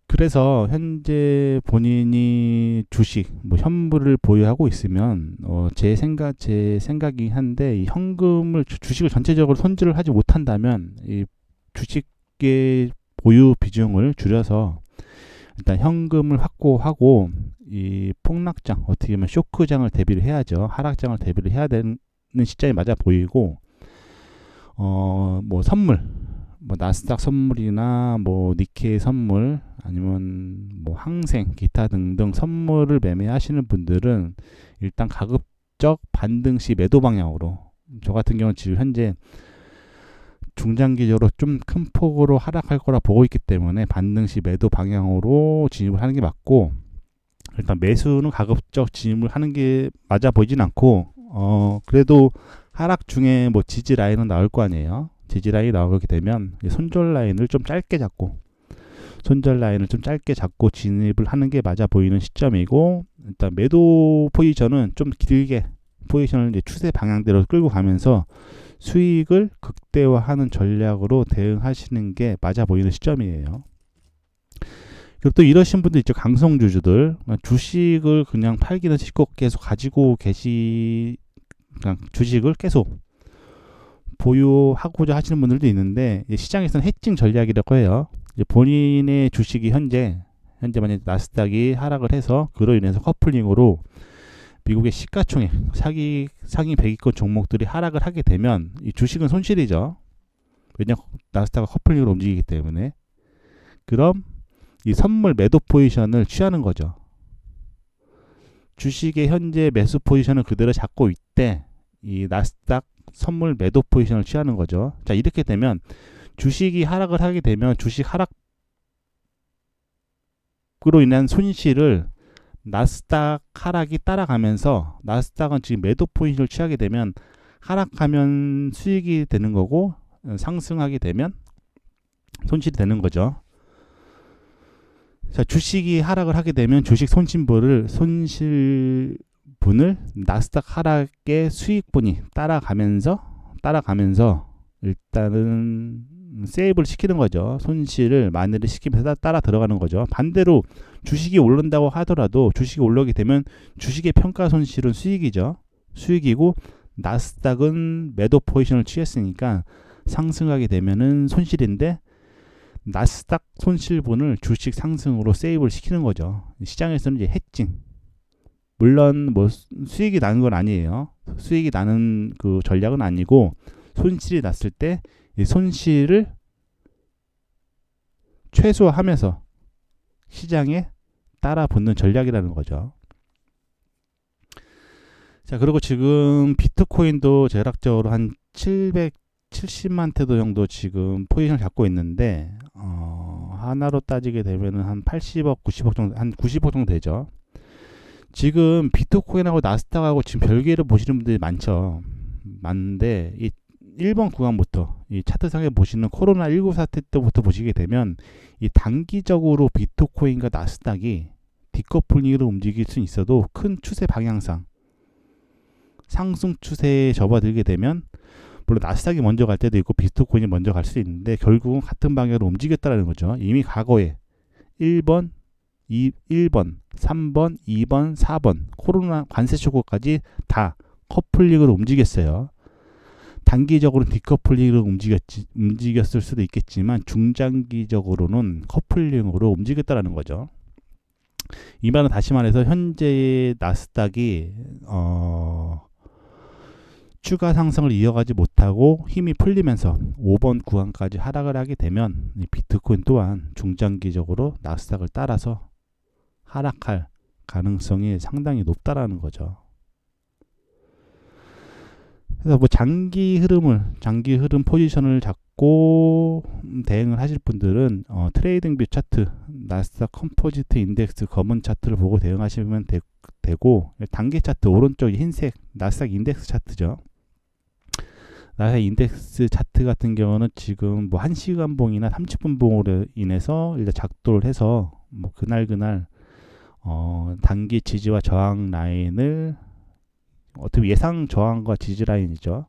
그래서 현재 본인이 주식, 뭐 현물을 보유하고 있으면 제 생각이 한데 이 현금을 주식을 전체적으로 손질을 하지 못한다면 이 주식의 보유 비중을 줄여서 일단 현금을 확보하고 이 폭락장 어떻게 보면 쇼크장을 대비를 해야죠. 하락장을 대비를 해야 되는 시점이 맞아 보이고 뭐 선물 뭐 나스닥 선물이나 뭐 니케이 선물 아니면 뭐 항생 기타 등등 선물을 매매하시는 분들은 일단 가급적 반등 시 매도 방향으로 저 같은 경우는 지금 현재 중장기적으로 좀 큰 폭으로 하락할 거라 보고 있기 때문에 반등 시 매도 방향으로 진입을 하는 게 맞고 일단 매수는 가급적 진입을 하는 게 맞아 보이진 않고 그래도 하락 중에 뭐 지지 라인은 나올 거 아니에요. 지지 라인이 나오게 되면 손절 라인을 좀 짧게 잡고 진입을 하는 게 맞아 보이는 시점이고 일단 매도 포지션은 좀 길게 포지션을 이제 추세 방향대로 끌고 가면서 수익을 극대화하는 전략으로 대응하시는 게 맞아 보이는 시점이에요. 그리고 또 이러신 분들 있죠. 강성주주들 주식을 그냥 팔기는 쉽고 계속 가지고 그냥 주식을 계속 보유하고자 하시는 분들도 있는데 시장에서는 해칭 전략이라고 해요. 본인의 주식이 현재 만약에 나스닥이 하락을 해서 그로 인해서 커플링으로 미국의 시가총액 상위 100위권 종목들이 하락을 하게 되면 이 주식은 손실이죠. 왜냐하면 나스닥은 커플링으로 움직이기 때문에. 그럼 이 선물 매도 포지션을 취하는 거죠. 주식의 현재 매수 포지션을 그대로 잡고 있대 이 나스닥 선물 매도 포지션을 취하는 거죠. 자, 이렇게 되면 주식이 하락을 하게 되면 주식 하락으로 인한 손실을 나스닥 하락이 따라가면서 나스닥은 지금 매도 포지션을 취하게 되면 하락하면 수익이 되는 거고 상승하게 되면 손실이 되는 거죠. 자, 주식이 하락을 하게 되면 주식 손실분을 나스닥 하락의 수익분이 따라가면서 일단은 세이브를 시키는 거죠. 손실을 만회를 시키면서 따라 들어가는 거죠. 반대로 주식이 오른다고 하더라도 주식이 올라오게 되면 주식의 평가 손실은 수익이고 나스닥은 매도 포지션을 취했으니까 상승하게 되면은 손실인데 나스닥 손실분을 주식 상승으로 세이브를 시키는 거죠. 시장에서는 이제 해칭. 물론 뭐 수익이 나는 건 아니에요. 수익이 나는 그 전략은 아니고 손실이 났을 때 이 손실을 최소화하면서 시장에 따라 붙는 전략이라는 거죠. 자, 그리고 지금 비트코인도 대략적으로 한 770만 테더 정도 지금 포지션을 잡고 있는데 하나로 따지게 되면은 한 80억, 90억 정도, 한 90억 정도 되죠. 지금 비트코인하고 나스닥하고 지금 별개로 보시는 분들이 많은데 이 1번 구간부터 이 차트상에 보시는 코로나19 사태 때부터 보시게 되면 이 단기적으로 비트코인과 나스닥이 디커플링으로 움직일 수 있어도 큰 추세 방향상 상승 추세에 접어들게 되면 물론 나스닥이 먼저 갈 때도 있고 비트코인이 먼저 갈 수 있는데 결국은 같은 방향으로 움직였다는 거죠. 이미 과거에 1번, 3번, 2번, 4번 코로나 관세 쇼크까지 다 커플링으로 움직였어요. 단기적으로는 디커플링으로 움직였을 수도 있겠지만 중장기적으로는 커플링으로 움직였다는 거죠. 이 말은 다시 말해서 현재 나스닥이 추가 상승을 이어가지 못하고 힘이 풀리면서 5번 구간까지 하락을 하게 되면 이 비트코인 또한 중장기적으로 나스닥을 따라서 하락할 가능성이 상당히 높다라는 거죠. 그래서 뭐 장기 흐름 포지션을 잡고 대응을 하실 분들은 트레이딩 뷰 차트, 나스닥 컴포지트 인덱스 검은 차트를 보고 대응하시면 되고, 단기 차트 오른쪽 흰색 나스닥 인덱스 차트죠. 나스닥 인덱스 차트 같은 경우는 지금 뭐 1시간 봉이나 30분 봉으로 인해서 일단 작동을 해서 뭐 그날 단기 지지와 저항 라인을 어떻게 예상 저항과 지지 라인이죠.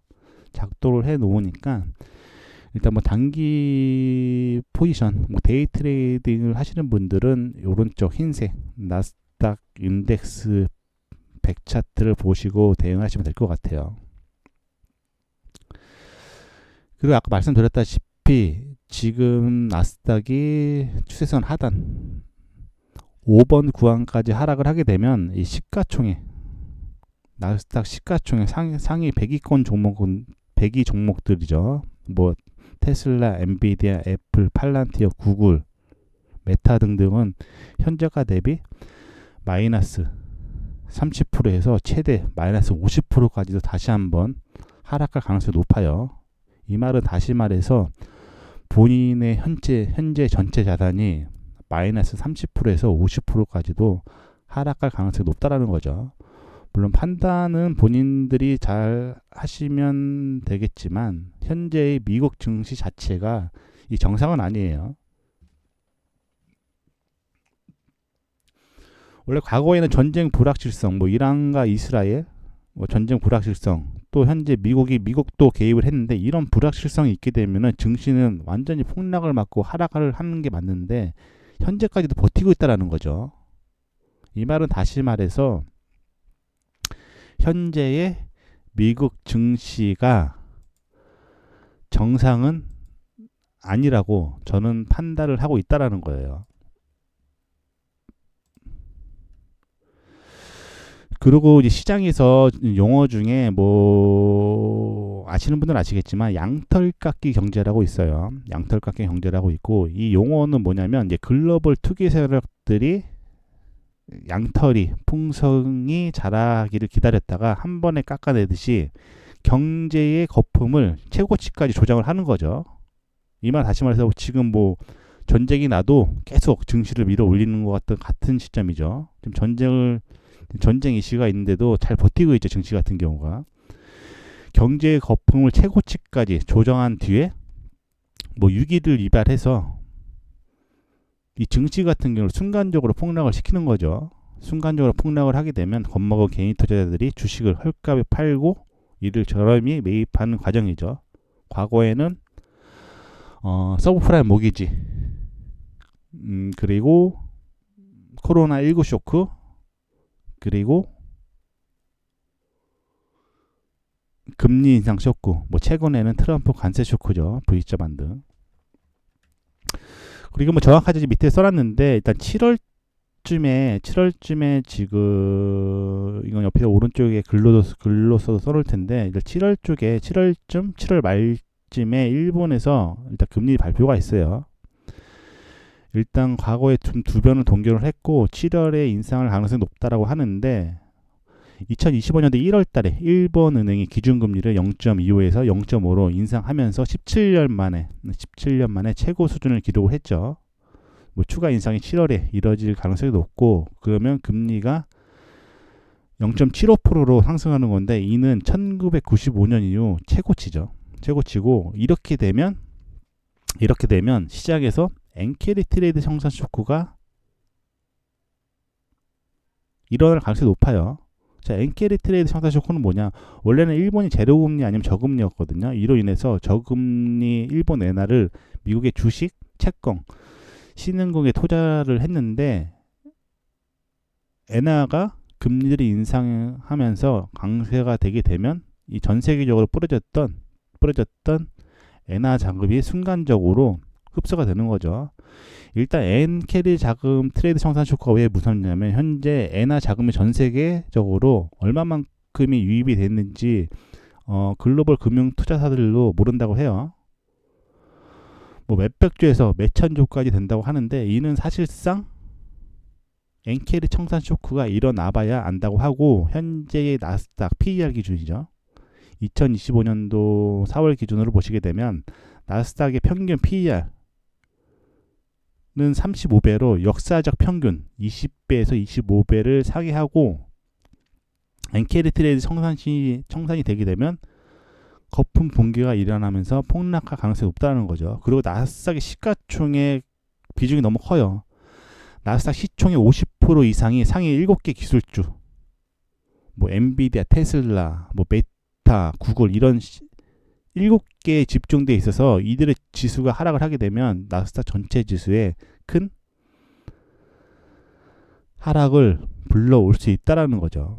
작동을 해 놓으니까 일단 뭐 단기 포지션, 뭐 데이 트레이딩을 하시는 분들은 오른쪽 흰색 나스닥 인덱스 100 차트를 보시고 대응하시면 될 것 같아요. 그리고 아까 말씀드렸다시피 지금 나스닥이 추세선 하단 5번 구간까지 하락을 하게 되면 이 시가총액 나스닥 시가총액 상위 100위권 종목은 100위 종목들이죠. 뭐 테슬라, 엔비디아, 애플, 팔란티어, 구글, 메타 등등은 현저가 대비 마이너스 30%에서 최대 마이너스 50%까지도 다시 한번 하락할 가능성이 높아요. 이 말은 다시 말해서 본인의 현재 전체 자산이 마이너스 30%에서 50%까지도 하락할 가능성이 높다라는 거죠. 물론 판단은 본인들이 잘 하시면 되겠지만 현재의 미국 증시 자체가 이 정상은 아니에요. 원래 과거에는 전쟁 불확실성, 뭐 이란과 이스라엘 뭐 전쟁 불확실성, 또 현재 미국도 개입을 했는데 이런 불확실성이 있게 되면은 증시는 완전히 폭락을 맞고 하락을 하는 게 맞는데 현재까지도 버티고 있다라는 거죠. 이 말은 다시 말해서 현재의 미국 증시가 정상은 아니라고 저는 판단을 하고 있다라는 거예요. 그리고 이제 시장에서 용어 중에 뭐 아시는 분들은 아시겠지만 양털깎기 경제라고 있어요. 양털깎기 경제라고 있고, 이 용어는 뭐냐면 이제 글로벌 투기 세력들이 양털이 풍성이 자라기를 기다렸다가 한 번에 깎아내듯이 경제의 거품을 최고치까지 조정을 하는 거죠. 이 말 다시 말해서 지금 뭐 전쟁이 나도 계속 증시를 밀어 올리는 것 같은 시점이죠. 지금 전쟁 이슈가 있는데도 잘 버티고 있죠. 증시 같은 경우가 경제의 거품을 최고치까지 조정한 뒤에 뭐 유기를 이발해서 이 증시 같은 경우는 순간적으로 폭락을 시키는 거죠. 순간적으로 폭락을 하게 되면 겁먹은 개인 투자자들이 주식을 헐값에 팔고 이를 저렴이 매입하는 과정이죠. 과거에는 서브프라임 모기지, 그리고 코로나19 쇼크, 그리고 금리 인상 쇼크, 뭐 최근에는 트럼프 관세 쇼크죠. V자 반등. 그리고 뭐 정확하게 밑에 써놨는데 일단 7월쯤에 지금 이건 옆에 오른쪽에 글로 써서 써놓을 텐데 일단 7월 말쯤에 일본에서 일단 금리 발표가 있어요. 일단 과거에 두 변을 동결을 했고 7월에 인상할 가능성이 높다라고 하는데 2025년도 1월 달에 일본 은행이 기준금리를 0.25에서 0.5로 인상하면서 17년 만에 최고 수준을 기록을 했죠. 뭐 추가 인상이 7월에 이뤄질 가능성이 높고, 그러면 금리가 0.75%로 상승하는 건데 이는 1995년 이후 최고치죠. 최고치고 이렇게 되면 시장에서 엔캐리 트레이드 청산 쇼크가 일어날 가능성이 높아요. 자, 엔캐리 트레이드 청산 쇼크는 뭐냐? 원래는 일본이 제로금리 아니면 저금리였거든요. 이로 인해서 저금리 일본 엔화를 미국의 주식, 채권, 신흥국에 투자를 했는데 엔화가 금리들이 인상하면서 강세가 되게 되면 이 전 세계적으로 뿌려졌던 엔화 자금이 순간적으로 흡수가 되는 거죠. 일단 엔캐리 자금 트레이드 청산 쇼크가 왜 무섭냐면 현재 엔화 자금이 전 세계적으로 얼마만큼이 유입이 됐는지 글로벌 금융 투자사들도 모른다고 해요. 뭐 몇백 조에서 몇천 조까지 된다고 하는데 이는 사실상 엔케리 청산 쇼크가 일어나봐야 안다고 하고 현재의 나스닥 PER 기준이죠. 2025년도 4월 기준으로 보시게 되면 나스닥의 평균 PER는 35배로 역사적 평균 20배에서 25배를 상회하고 엔케리 트레이드 청산이 되게 되면 거품 붕괴가 일어나면서 폭락할 가능성이 높다는 거죠. 그리고 나스닥의 시가총액 비중이 너무 커요. 나스닥 시총의 50% 이상이 상위 7개 기술주, 뭐 엔비디아, 테슬라, 뭐 메타, 구글 이런 7개에 집중돼 있어서 이들의 지수가 하락을 하게 되면 나스닥 전체 지수에 큰 하락을 불러올 수 있다라는 거죠.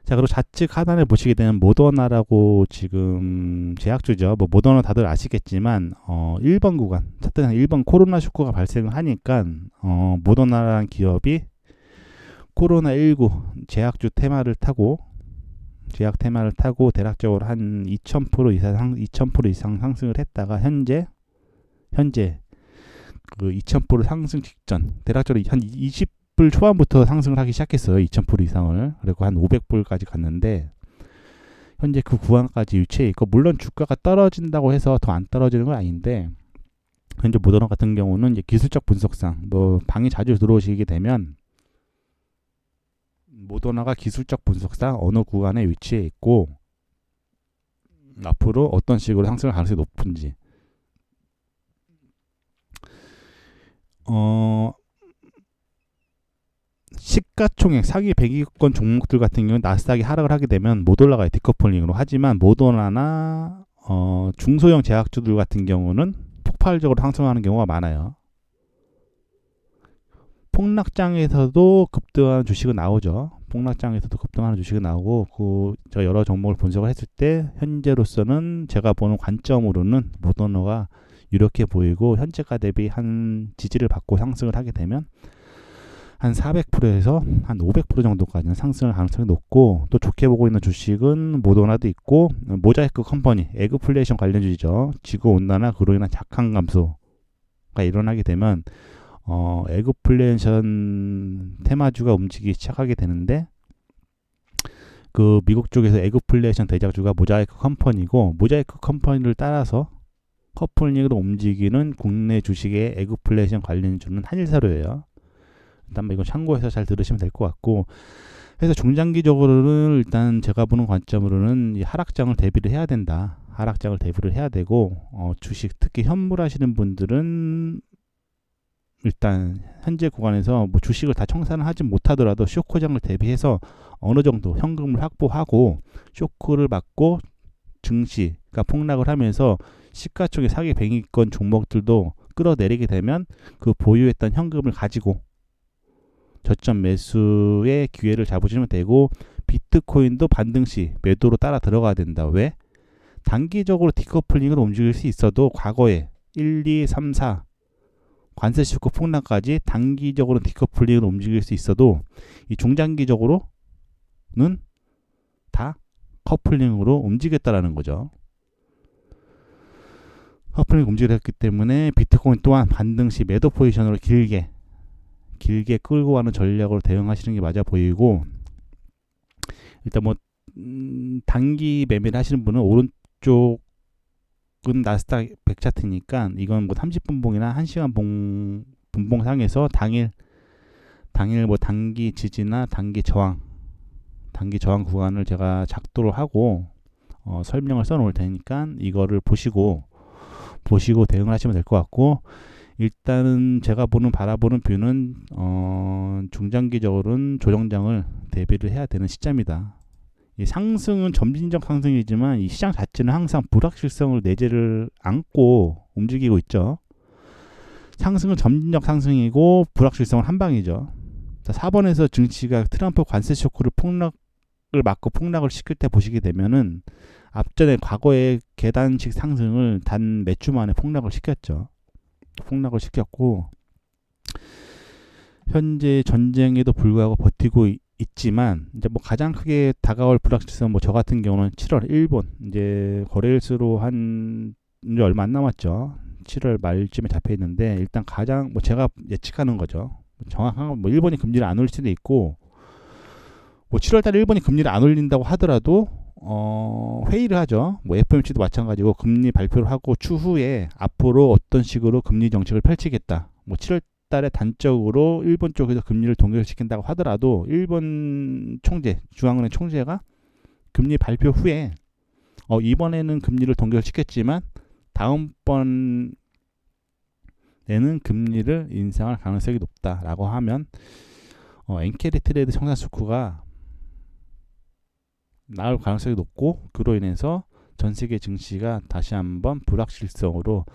자, 그리고 좌측 하단에 보시게 되면 모더나라고 지금 제약주죠. 뭐 모더나 다들 아시겠지만 1번 구간, 차트상 1번 코로나 쇼크가 발생을 하니까 모더나라는 기업이 코로나19 제약주 테마를 타고 대략적으로 한 2000% 이상 상승을 했다가 현재 그 2000% 상승 직전 대략적으로 한 20불 초반부터 상승을 하기 시작했어요. 2000% 이상을. 그리고 한 500불까지 갔는데 현재 그 구간까지 유치해 있고, 물론 주가가 떨어진다고 해서 더 안 떨어지는 건 아닌데, 현재 모더나 같은 경우는 이제 기술적 분석상 뭐 방에 자주 들어오시게 되면 모더나가 기술적 분석상 어느 구간에 위치해 있고 앞으로 어떤 식으로 상승할 가능성이 높은지 시가총액 상위 100위권 종목들 같은 경우는 나스닥이 하락을 하게 되면 못 올라가요. 디커플링으로. 하지만 모더나나 중소형 제약주들 같은 경우는 폭발적으로 상승하는 경우가 많아요. 폭락장에서도 급등하는 주식은 나오죠. 폭락장에서도 급등하는 주식은 나오고, 제가 여러 종목을 분석을 했을 때 현재로서는 제가 보는 관점으로는 모더나가 이렇게 보이고, 현재가 대비 한 지지를 받고 상승을 하게 되면 한 400%에서 한 500% 정도까지는 상승할 가능성이 높고, 또 좋게 보고 있는 주식은 모더나도 있고, 모자이크 컴퍼니, 에그플레이션 관련주죠. 지구온난화 그로 인한 작황 감소가 일어나게 되면 에그플레이션 테마주가 움직이기 시작하게 되는데, 그 미국 쪽에서 에그플레이션 대장주가 모자이크 컴퍼니고, 모자이크 컴퍼니를 따라서 커플링으로 움직이는 국내 주식의 에그플레이션 관련주는 한일사료예요. 일단 뭐 이건 참고해서 잘 들으시면 될 것 같고, 그래서 중장기적으로는 일단 제가 보는 관점으로는 이 하락장을 대비를 해야 된다. 하락장을 대비를 해야 되고, 주식 특히 현물 하시는 분들은 일단 현재 구간에서 뭐 주식을 다 청산을 하지 못하더라도 쇼크장을 대비해서 어느 정도 현금을 확보하고, 쇼크를 맞고 증시가 폭락을 하면서 시가총액 상위 100위권 종목들도 끌어내리게 되면 그 보유했던 현금을 가지고 저점 매수의 기회를 잡으시면 되고, 비트코인도 반등 시 매도로 따라 들어가야 된다. 왜? 단기적으로 디커플링으로 움직일 수 있어도 과거에 1, 2, 3, 4 관세 쇼크 폭락까지 단기적으로 디커플링으로 움직일 수 있어도 이 중장기적으로는 다 커플링으로 움직였다라는 거죠. 커플링 움직였기 때문에 비트코인 또한 반등 시 매도 포지션으로 길게 끌고 가는 전략으로 대응하시는 게 맞아 보이고, 일단 뭐 단기 매매를 하시는 분은 오른쪽은 나스닥 100 차트니까 이건 뭐 30분봉이나 1시간 분봉상에서 당일 뭐 단기 지지나 단기 저항 구간을 제가 작도를 하고 설명을 써 놓을 테니까 이거를 보시고 대응을 하시면 될 것 같고, 일단은 제가 바라보는 뷰는 중장기적으로는 조정장을 대비를 해야 되는 시점이다. 이 상승은 점진적 상승이지만 이 시장 자체는 항상 불확실성을 내재를 안고 움직이고 있죠. 상승은 점진적 상승이고 불확실성은 한방이죠. 자, 4번에서 증시가 트럼프 관세 쇼크를 맞고 폭락을 시킬 때 보시게 되면은 앞전에 과거의 계단식 상승을 단 몇 주 만에 폭락을 시켰죠. 현재 전쟁에도 불구하고 버티고 있지만 이제 뭐 가장 크게 다가올 불확실성 뭐 저 같은 경우는 7월 일본 이제 거래일수로 한 이제 얼마 안 남았죠. 7월 말쯤에 잡혀 있는데 일단 가장 뭐 제가 예측하는 거죠. 정확한 건 뭐 일본이 금리를 안 올릴 수도 있고 뭐 7월달에 일본이 금리를 안 올린다고 하더라도 회의를 하죠. 뭐 FOMC도 마찬가지고 금리 발표를 하고 추후에 앞으로 어떤 식으로 금리 정책을 펼치겠다. 뭐 7월달에 단적으로 일본 쪽에서 금리를 동결시킨다고 하더라도 일본 총재, 중앙은행 총재가 금리 발표 후에 이번에는 금리를 동결시켰지만 다음번에는 금리를 인상할 가능성이 높다라고 하면 엔케리 트레이드 청산수쿠가 나올 가능성이 높고 그로 인해서 전 세계 증시가 다시 한번 불확실성으로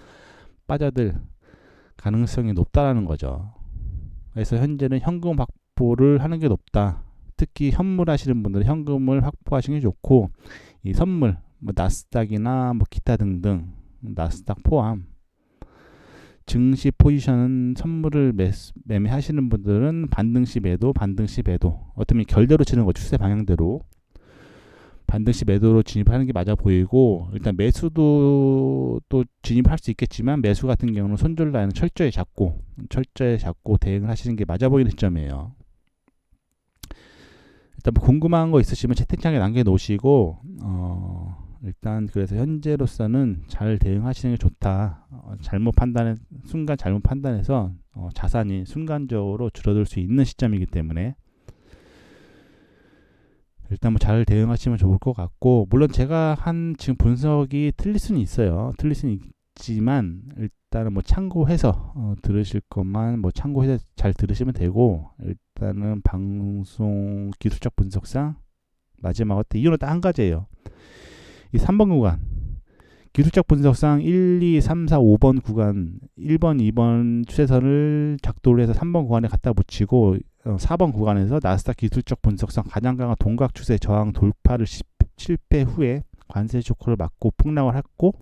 빠져들 가능성이 높다라는 거죠. 그래서 현재는 현금 확보를 하는 게 높다. 특히 현물 하시는 분들은 현금을 확보하시는 게 좋고 이 선물 뭐 나스닥이나 뭐 기타 등등 나스닥 포함 증시 포지션은 선물을 매매하시는 분들은 반등시 매도, 반등시 매도. 어떻게 보면 결대로 치는 거 추세 방향대로 반등시 매도로 진입하는 게 맞아 보이고 일단 매수도 또 진입할 수 있겠지만 매수 같은 경우는 손절 라인을 철저히 잡고 대응을 하시는 게 맞아 보이는 시점이에요. 일단 뭐 궁금한 거 있으시면 채팅창에 남겨놓으시고 일단 그래서 현재로서는 잘 대응하시는 게 좋다. 잘못 판단해서 자산이 순간적으로 줄어들 수 있는 시점이기 때문에 일단 뭐 잘 대응하시면 좋을 것 같고 물론 제가 한 지금 분석이 틀릴 수는 있어요. 틀릴 수는 있지만 일단은 뭐 참고해서 들으실 것만 뭐 참고해서 잘 들으시면 되고 일단은 방송 기술적 분석상 마지막으로 이유는 딱 한 가지예요. 이 3번 구간 기술적 분석상 1, 2, 3, 4, 5번 구간 1번, 2번 추세선을 작도를 해서 3번 구간에 갖다 붙이고 4번 구간에서 나스닥 기술적 분석상 가장 강한 동각 추세 저항 돌파를 실패 후에 관세 쇼크를 맞고 폭락을 했고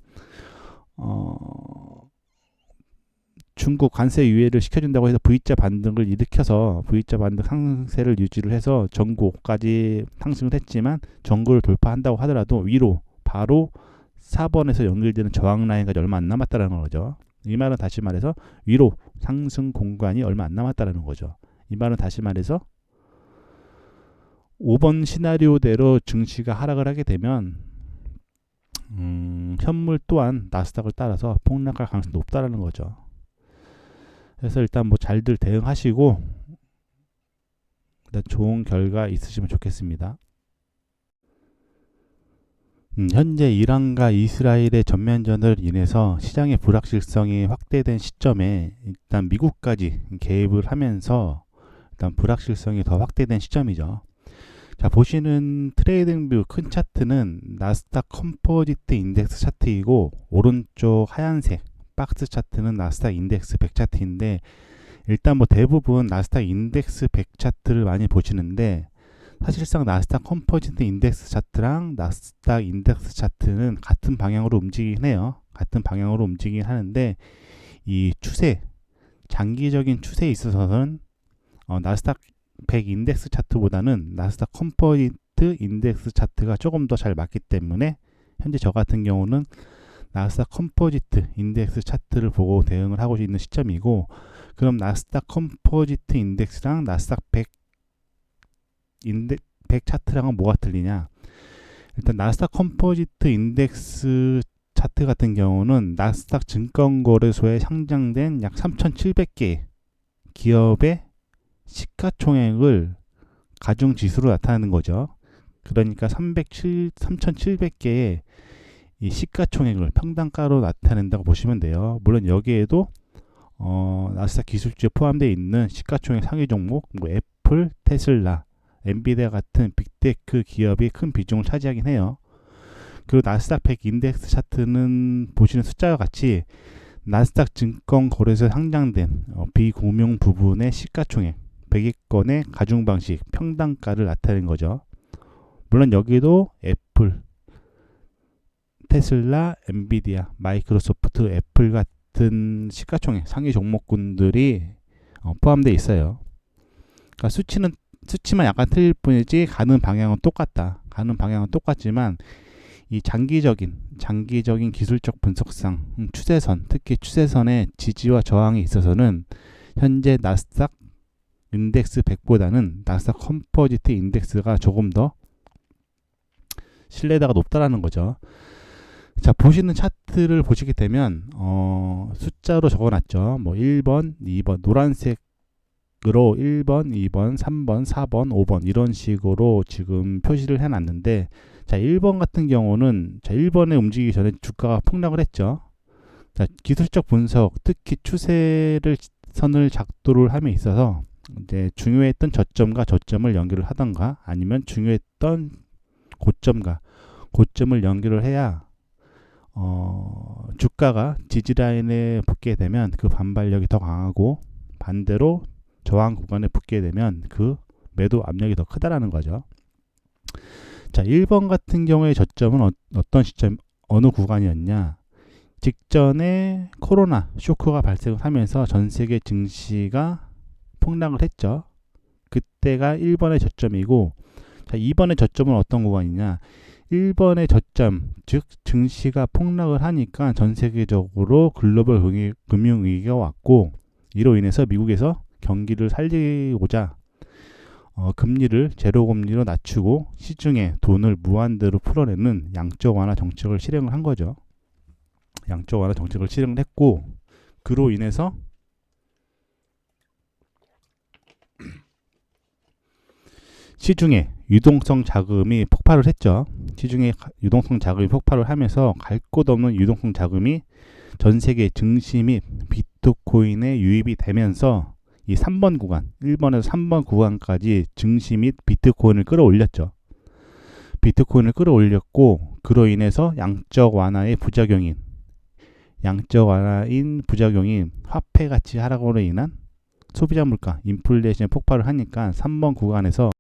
중국 관세 유예를 시켜준다고 해서 V자 반등을 일으켜서 V자 반등 상세를 유지를 해서 전고까지 상승을 했지만 전고를 돌파한다고 하더라도 위로 바로 4번에서 연결되는 저항 라인까지 얼마 안 남았다는 거죠. 이 말은 다시 말해서 위로 상승 공간이 얼마 안 남았다는 거죠. 이 말은 다시 말해서 5번 시나리오대로 증시가 하락을 하게 되면 현물 또한 나스닥을 따라서 폭락할 가능성이 높다는 거죠. 그래서 일단 뭐 잘들 대응하시고 일단 좋은 결과 있으시면 좋겠습니다. 현재 이란과 이스라엘의 전면전을 인해서 시장의 불확실성이 확대된 시점에 일단 미국까지 개입을 하면서 일단 불확실성이 더 확대된 시점이죠. 자, 보시는 트레이딩뷰 큰 차트는 나스닥 컴포지트 인덱스 차트이고 오른쪽 하얀색 박스 차트는 나스닥 인덱스 100 차트인데 일단 뭐 대부분 나스닥 인덱스 100 차트를 많이 보시는데 사실상 나스닥 컴포지트 인덱스 차트랑 나스닥 인덱스 차트는 같은 방향으로 움직이긴 해요. 같은 방향으로 움직이긴 하는데 이 추세, 장기적인 추세에 있어서는 나스닥 100 인덱스 차트보다는 나스닥 컴포지트 인덱스 차트가 조금 더 잘 맞기 때문에 현재 저 같은 경우는 나스닥 컴포지트 인덱스 차트를 보고 대응을 하고 있는 시점이고 그럼 나스닥 컴포지트 인덱스랑 나스닥 100 차트랑은 뭐가 틀리냐? 일단 나스닥 컴포지트 인덱스 차트 같은 경우는 나스닥 증권거래소에 상장된 약 3,700개 기업의 시가총액을 가중지수로 나타내는 거죠. 그러니까 3,700개의 이 시가총액을 평단가로 나타낸다고 보시면 돼요. 물론 여기에도 나스닥 기술주에 포함되어 있는 시가총액 상위 종목, 뭐 애플, 테슬라, 엔비디아 같은 빅테크 기업이 큰 비중을 차지하긴 해요. 그리고 나스닥 100 인덱스 차트는 보시는 숫자와 같이 나스닥 증권 거래소에 상장된 비금융 부분의 시가총액 100위권의 가중 방식 평단가를 나타낸 거죠. 물론 여기도 애플, 테슬라, 엔비디아, 마이크로소프트, 애플 같은 시가총액 상위 종목군들이 포함되어 있어요. 그러니까 수치는 수치만 약간 틀릴 뿐이지 가는 방향은 똑같다. 가는 방향은 똑같지만 이 장기적인 기술적 분석상 추세선, 특히 추세선의 지지와 저항에 있어서는 현재 나스닥 인덱스 100보다는 나스닥 컴포지트 인덱스가 조금 더 신뢰도가 높다라는 거죠. 자, 보시는 차트를 보시게 되면 숫자로 적어놨죠. 뭐 1번, 2번 노란색으로 1번, 2번, 3번, 4번, 5번 이런 식으로 지금 표시를 해놨는데, 자 1번 같은 경우는 자 1번에 움직이기 전에 주가가 폭락을 했죠. 자, 기술적 분석, 특히 추세를 선을 작도를 함에 있어서 이제 중요했던 저점과 저점을 연결을 하던가 아니면 중요했던 고점과 고점을 연결을 해야 주가가 지지라인에 붙게 되면 그 반발력이 더 강하고, 반대로 저항 구간에 붙게 되면 그 매도 압력이 더 크다라는 거죠. 자, 1번 같은 경우의 저점은 어떤 시점, 어느 구간이었냐? 직전에 코로나 쇼크가 발생을 하면서 전 세계 증시가 폭락을 했죠. 그때가 1번의 저점이고, 자, 2번의 저점은 어떤 구간이냐? 1번의 저점, 즉 증시가 폭락을 하니까 전 세계적으로 글로벌 금융위기가 왔고, 이로 인해서 미국에서 경기를 살리고자 금리를 제로금리로 낮추고 시중에 돈을 무한대로 풀어내는 양적 완화 정책을 실행을 한 거죠. 양적 완화 정책을 실행을 했고, 그로 인해서 시중에 유동성 자금이 폭발을 했죠. 시중에 유동성 자금이 폭발을 하면서 갈 곳 없는 유동성 자금이 전 세계 증시 및 비트코인에 유입이 되면서 이 3번 구간, 1번에서 3번 구간까지 증시 및 비트코인을 끌어올렸죠. 비트코인을 끌어올렸고, 그로 인해서 양적 완화인 화폐 가치 하락으로 인한 소비자 물가, 인플레이션 폭발을 하니까 3번 구간에서